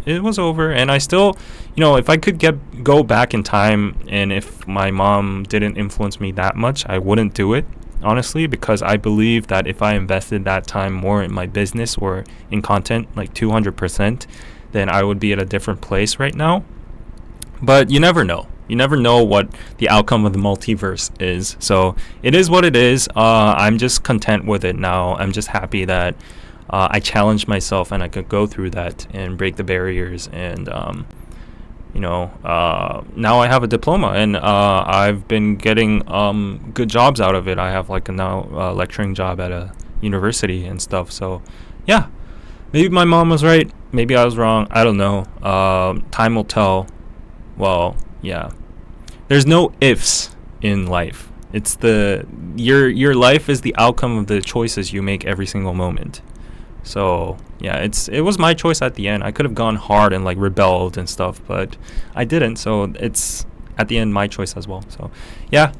it was over. And I still, if I could go back in time, and if my mom didn't influence me that much, I wouldn't do it, honestly, because I believe that if I invested that time more in my business or in content 200%, then I would be at a different place right now. But you never know. You never know what the outcome of the multiverse is. So it is what it is. I'm just content with it now. I'm just happy that I challenged myself and I could go through that and break the barriers. And now I have a diploma, and I've been getting good jobs out of it. I have a lecturing job at a university and stuff. So yeah, maybe my mom was right, maybe I was wrong, I don't know. Time will tell. Well, yeah, there's no ifs in life. It's your life is the outcome of the choices you make every single moment. So yeah, it was my choice at the end. I could have gone hard and rebelled and stuff, but I didn't. So it's at the end my choice as well. So yeah,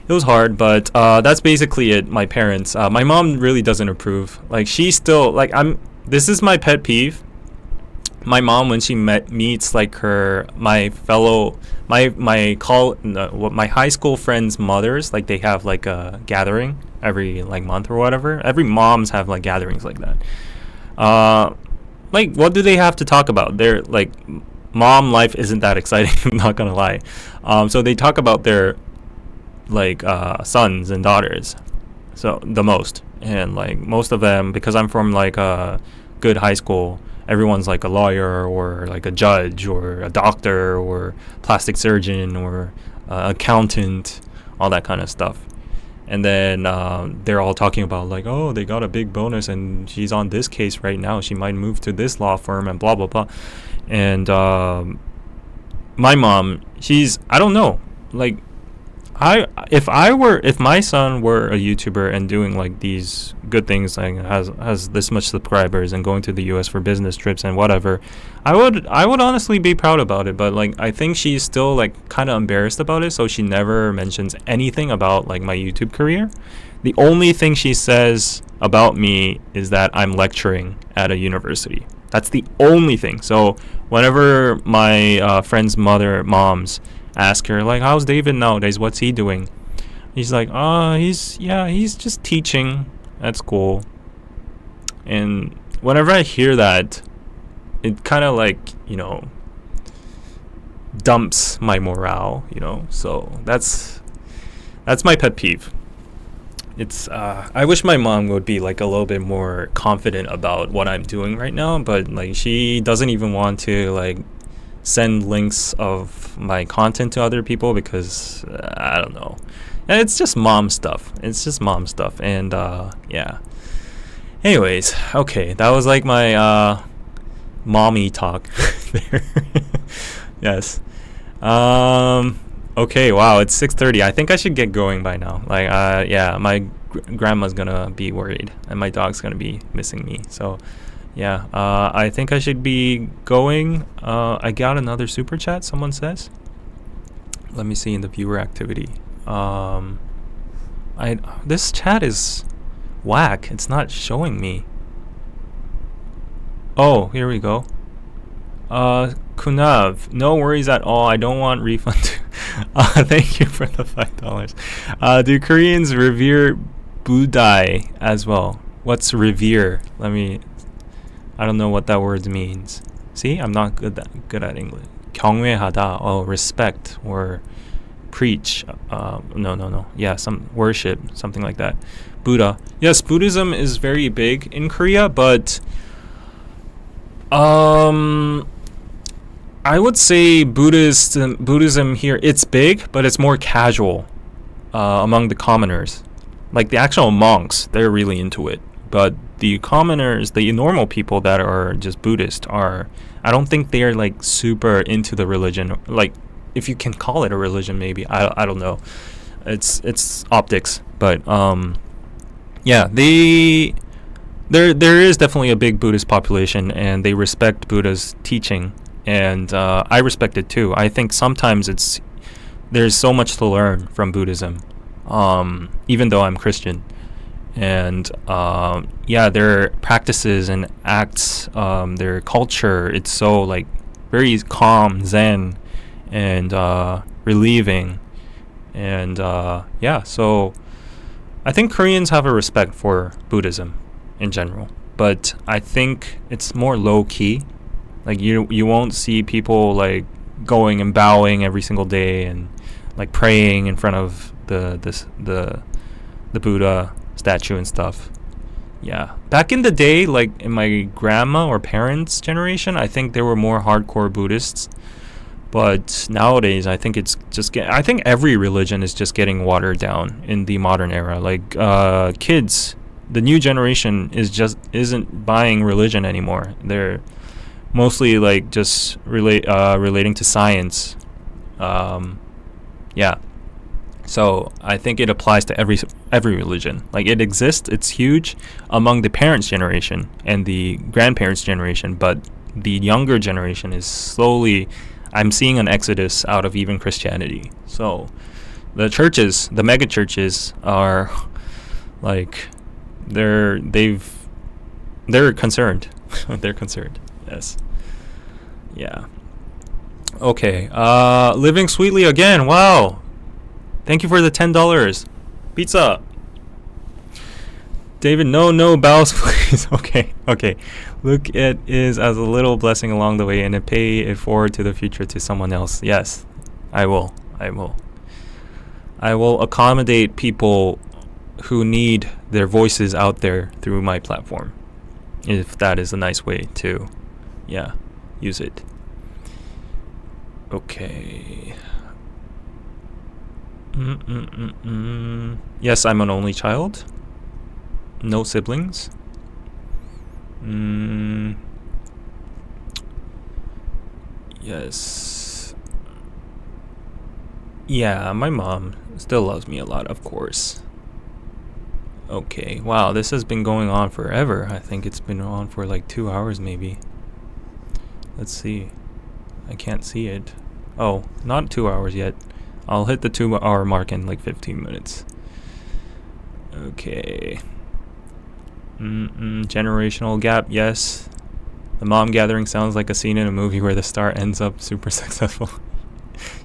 it was hard, but that's basically it. My parents, my mom really doesn't approve. She's still this is my pet peeve. My mom, when she meets my high school friends' mothers, they have a gathering every month or whatever. Every moms have gatherings like that. What do they have to talk about? Their mom life isn't that exciting. I'm not gonna lie. So they talk about their sons and daughters, so the most. And most of them, because I'm from a good high school, everyone's a lawyer or a judge or a doctor or plastic surgeon or accountant, all that kind of stuff. And then they're all talking about oh, they got a big bonus and she's on this case right now, she might move to this law firm and blah blah blah. And my mom, I don't know, if my son were a YouTuber and doing these good things, has this much subscribers and going to the US for business trips and whatever, I would honestly be proud about it. But I think she's still kind of embarrassed about it, so she never mentions anything about my YouTube career. The only thing she says about me is that I'm lecturing at a university. That's the only thing. So whenever my friends' moms ask her, like, how's David nowadays? What's he doing? He's like, he's just teaching at school. And whenever I hear that, it kind of like, dumps my morale, So that's my pet peeve. It's I wish my mom would be like a little bit more confident about what I'm doing right now, but like she doesn't even want to like send links of my content to other people because I don't know. And it's just mom stuff. And yeah. Anyways, okay, that was like my mommy talk there. Yes. Okay, wow, it's 6:30. I think I should get going by now. Like, yeah, my grandma's gonna be worried, and my dog's gonna be missing me. So, yeah, I think I should be going. I got another super chat, someone says. Let me see in the viewer activity. This chat is whack. It's not showing me. Oh, here we go. Kunav, no worries at all. I don't want refund. Thank you for the $5. Do Koreans revere Buddha as well? What's revere? I don't know what that word means. See, I'm not good at English. 경외하다, respect or preach. No. Yeah, some worship, something like that. Buddha. Yes, Buddhism is very big in Korea, but I would say Buddhism here, it's big, but it's more casual among the commoners. Like the actual monks, they're really into it. But the commoners, the normal people that are just Buddhist I don't think they're like super into the religion. Like, if you can call it a religion, maybe. I don't know. It's optics. But yeah, there is definitely a big Buddhist population, and they respect Buddha's teaching. And I respect it too. I think sometimes there's so much to learn from Buddhism, even though I'm Christian. And yeah, their practices and acts, their culture, it's so like very calm, zen, and relieving. And yeah, so I think Koreans have a respect for Buddhism in general, but I think it's more low key. Like you won't see people like going and bowing every single day and like praying in front of the Buddha statue and stuff. Yeah, back in the day, like in my grandma or parents' generation, I think there were more hardcore Buddhists. But nowadays, I think I think every religion is just getting watered down in the modern era. Like kids, the new generation isn't buying religion anymore. They're mostly like just relating to science. Yeah. So I think it applies to every religion. Like it exists, it's huge among the parents' generation and the grandparents' generation, but the younger generation is slowly, I'm seeing an exodus out of even Christianity. So the churches, the mega churches are like they're concerned. They're concerned. Yes. Yeah. Okay. Living sweetly again. Wow. Thank you for the $10. Pizza. David, no bows, please. Okay. Look it is as a little blessing along the way and pay it forward to the future to someone else. Yes, I will. I will accommodate people who need their voices out there through my platform, if that is a nice way to, use it. Okay. Yes, I'm an only child. No siblings. Yes. Yeah, my mom still loves me a lot, of course. Okay, wow, this has been going on forever. I think it's been on for like 2 hours maybe. Let's see. I can't see it. Oh, not 2 hours yet. I'll hit the 2 hour mark in like 15 minutes. Okay. Generational gap, yes. The mom gathering sounds like a scene in a movie where the star ends up super successful.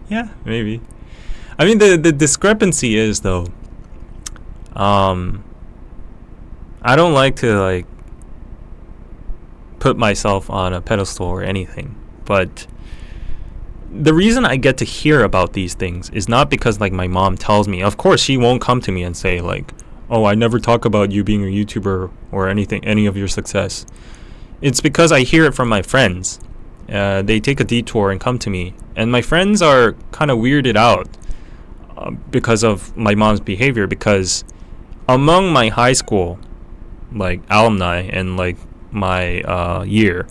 Yeah, maybe. I mean, the discrepancy is, though, I don't like to, like, put myself on a pedestal or anything, but the reason I get to hear about these things is not because, like, my mom tells me. Of course, she won't come to me and say, like, oh, I never talk about you being a YouTuber or anything, any of your success. It's because I hear it from my friends. They take a detour and come to me, and my friends are kind of weirded out because of my mom's behavior, because among my high school, like, alumni and, like, my year,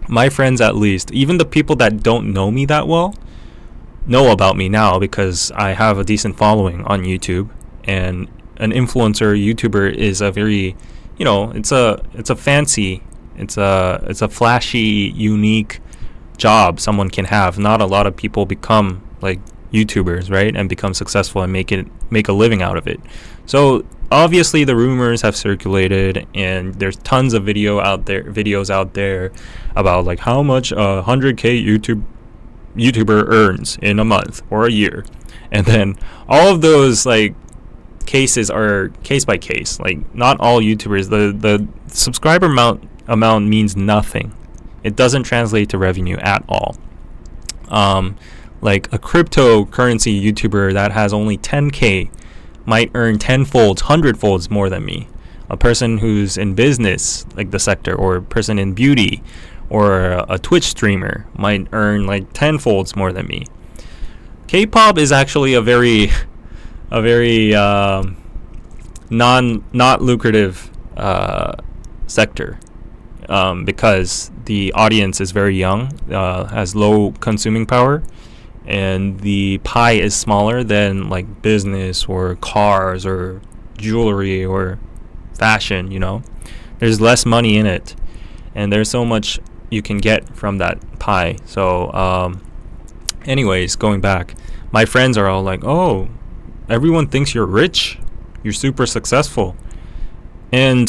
my friends, at least, even the people that don't know me that well, know about me now because I have a decent following on YouTube, and an influencer YouTuber is a very, you know, it's a fancy, it's a flashy, unique job someone can have. Not a lot of people become like YouTubers, right, and become successful and make a living out of it. So obviously the rumors have circulated, and there's tons of videos out there about, like, how much a 100K YouTuber earns in a month or a year, and then all of those, like, cases are case by case. Like, not all YouTubers, the subscriber amount means nothing. It doesn't translate to revenue at all. Like, a cryptocurrency YouTuber that has only 10K might earn 10-folds, 100-folds more than me. A person who's in business, like the sector, or a person in beauty, or a Twitch streamer might earn like 10-folds more than me. K-pop is actually a very not lucrative sector, because the audience is very young, has low consuming power, and the pie is smaller than, like, business or cars or jewelry or fashion. You know, there's less money in it, and there's so much you can get from that pie. So anyways, going back, my friends are all like, oh, everyone thinks you're rich, you're super successful. And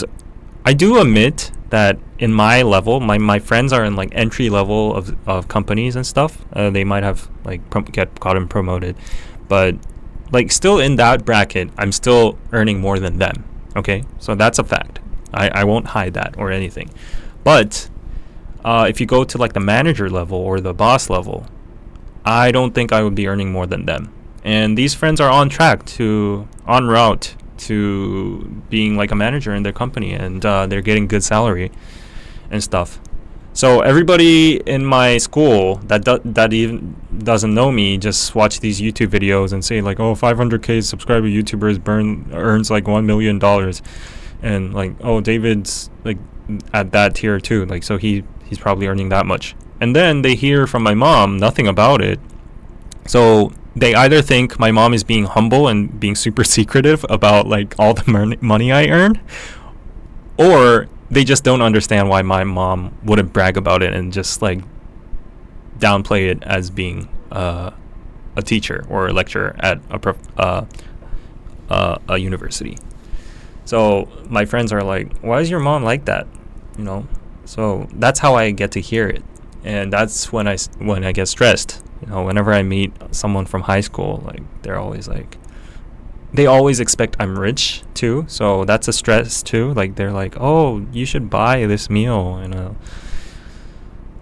I do admit that in my level, my friends are in, like, entry level of companies and stuff. They might have, like, gotten promoted, but, like, still in that bracket, I'm still earning more than them. Okay, so that's a fact. I won't hide that or anything. But if you go to, like, the manager level or the boss level, I don't think I would be earning more than them. And these friends are on route to being, like, a manager in their company, and they're getting good salary and stuff. So everybody in my school that even doesn't know me just watch these YouTube videos and say, like, oh, 500K subscriber YouTubers earns like $1 million, and, like, oh, David's, like, at that tier too, like, so he's probably earning that much. And then they hear from my mom nothing about it, so they either think my mom is being humble and being super secretive about, like, all the money I earn, or they just don't understand why my mom wouldn't brag about it and just, like, downplay it as being a teacher or a lecturer at a university. So my friends are like, why is your mom like that? You know? So that's how I get to hear it, and that's when I get stressed. You know, whenever I meet someone from high school, like, they're always like, they always expect I'm rich too, so that's a stress too. Like, they're like, oh, you should buy this meal, you know.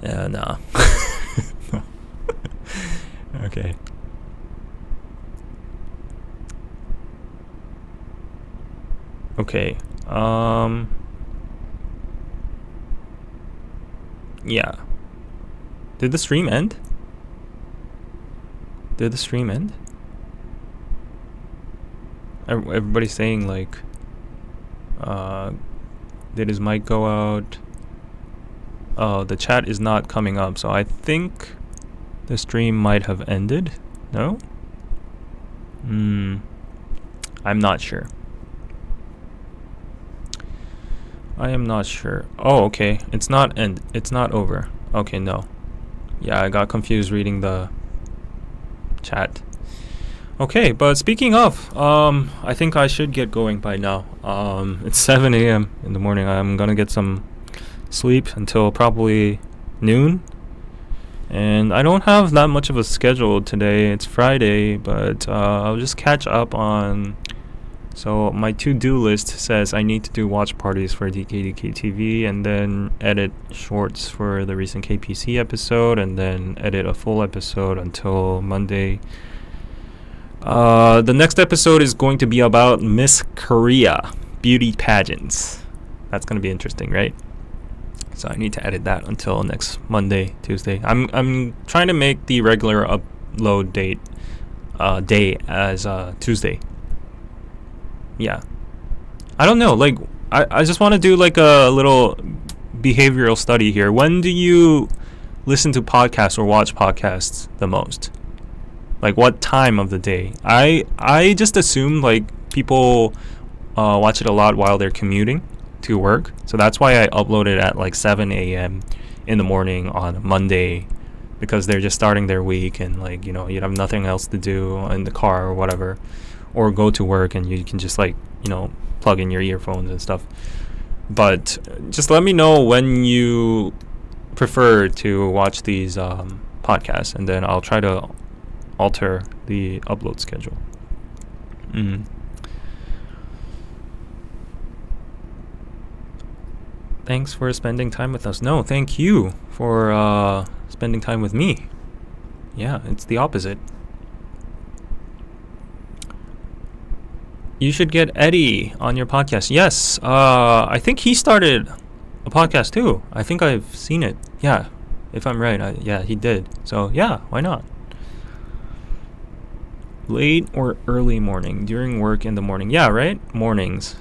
Yeah, nah. Okay. Okay. Yeah. Did the stream end? Did the stream end? Everybody's saying, like, did his mic go out? Oh, the chat is not coming up, so I think the stream might have ended. No? I'm not sure. I am not sure. Oh, okay. It's not over. Okay, no. Yeah, I got confused reading the chat. Okay, but speaking of, I think I should get going by now. It's 7 a.m. in the morning. I'm gonna get some sleep until probably noon. And I don't have that much of a schedule today. It's Friday, but I'll just catch up on... So my to-do list says I need to do watch parties for DKDKTV and then edit shorts for the recent KPC episode and then edit a full episode until Monday. The next episode is going to be about Miss Korea beauty pageants. That's going to be interesting, right? So I need to edit that until next Monday, Tuesday. I'm trying to make the regular upload day as Tuesday. Yeah. I don't know, like I just want to do like a little behavioral study here. When do you listen to podcasts or watch podcasts the most? Like what time of the day? I just assume like people watch it a lot while they're commuting to work. So that's why I upload it at like 7 a.m. in the morning on Monday, because they're just starting their week and like, you know, you have nothing else to do in the car or whatever, or go to work and you can just like, you know, plug in your earphones and stuff. But just let me know when you prefer to watch these podcasts, and then I'll try to alter the upload schedule. Thanks for spending time with us. No, thank you for spending time with me. Yeah, it's the opposite. You should get Eddie on your podcast. Yes, I think he started a podcast too. I think I've seen it. Yeah, if I'm right. Yeah, he did. So yeah, why not? Late or early morning? During work in the morning? Yeah, right? Mornings.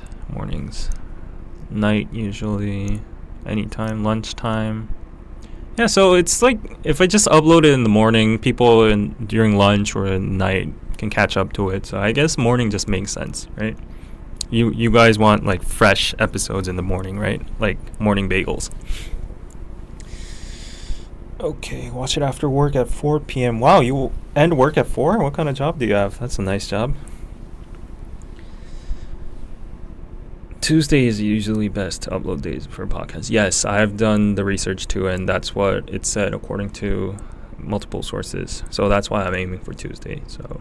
Night usually. Anytime. Lunchtime. Yeah, so it's like if I just upload it in the morning, people during lunch or at night can catch up to it. So I guess morning just makes sense, right? You guys want like fresh episodes in the morning, right? Like morning bagels. Okay, watch it after work at 4 p.m. Wow, you end work at 4? What kind of job do you have? That's a nice job. Tuesday is usually best to upload days for podcasts. Yes, I've done the research too, and that's what it said according to multiple sources. So that's why I'm aiming for Tuesday. So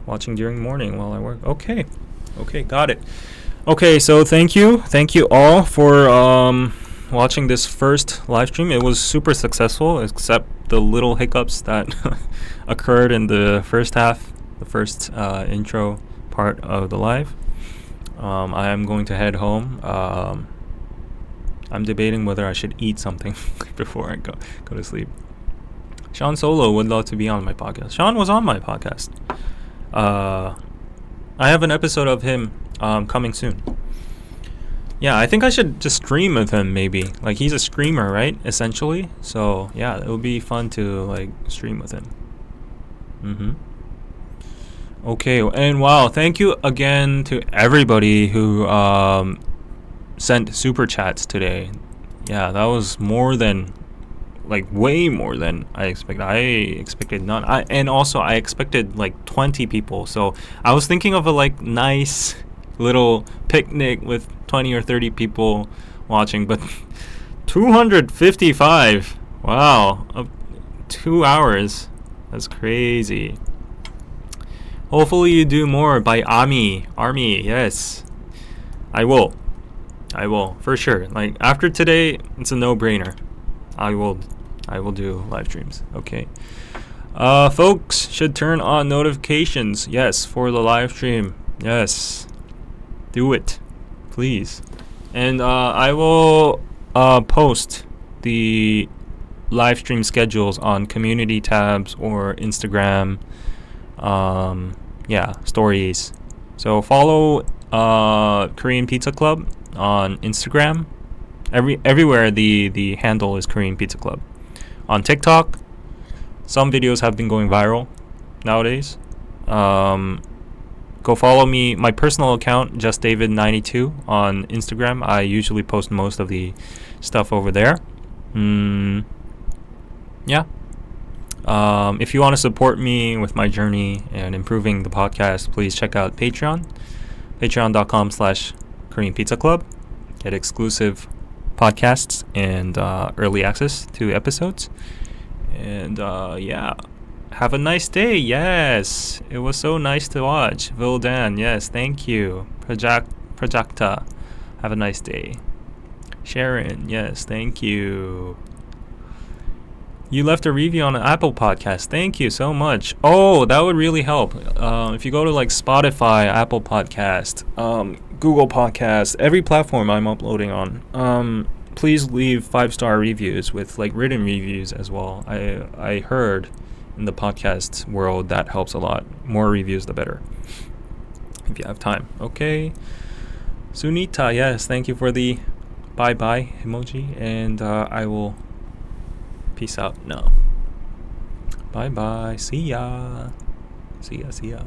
watching during morning while I work. Okay, got it. Okay, so thank you all for watching this first live stream. It was super successful, except the little hiccups that occurred in the first half, the first intro part of the live. I am going to head home. I'm debating whether I should eat something before I go to sleep. Sean Solo would love to be on my podcast. Sean was on my podcast. I have an episode of him coming soon. Yeah, I think I should just stream with him maybe. Like he's a streamer, right? Essentially. So yeah, it would be fun to like stream with him. Okay, and wow, thank you again to everybody who sent super chats today. Yeah, that was more than, like way more than I expected. I expected none. And also I expected like 20 people. So I was thinking of a like nice little picnic with 20 or 30 people watching, but 255. Wow, 2 hours. That's crazy. Hopefully you do more by Army. Yes, I will for sure. Like after today, it's a no-brainer. I will do live streams. Okay. Folks should turn on notifications. Yes, for the live stream. Yes. Do it, please. And I will post the live stream schedules on community tabs or Instagram. Stories. So follow Korean Pizza Club on Instagram. Everywhere the handle is Korean Pizza Club. On TikTok, some videos have been going viral nowadays. Go follow me, my personal account, justdavid92 on Instagram. I usually post most of the stuff over there. If you want to support me with my journey and improving the podcast, please check out Patreon. Patreon.com/Korean Pizza Club. Get exclusive podcasts and early access to episodes. And yeah, have a nice day. Yes, it was so nice to watch. Vildan, yes, thank you. Prajakta, have a nice day. Sharon, yes, thank you. You left a review on an Apple podcast. Thank you so much. Oh, that would really help. If you go to like Spotify, Apple Podcast, Google Podcast, every platform I'm uploading on, please leave 5-star reviews with like written reviews as well. I heard in the podcast world that helps a lot. More reviews, the better. If you have time. Okay. Sunita, yes, thank you for the bye-bye emoji. And I will peace out now. Bye-bye. See ya. See ya.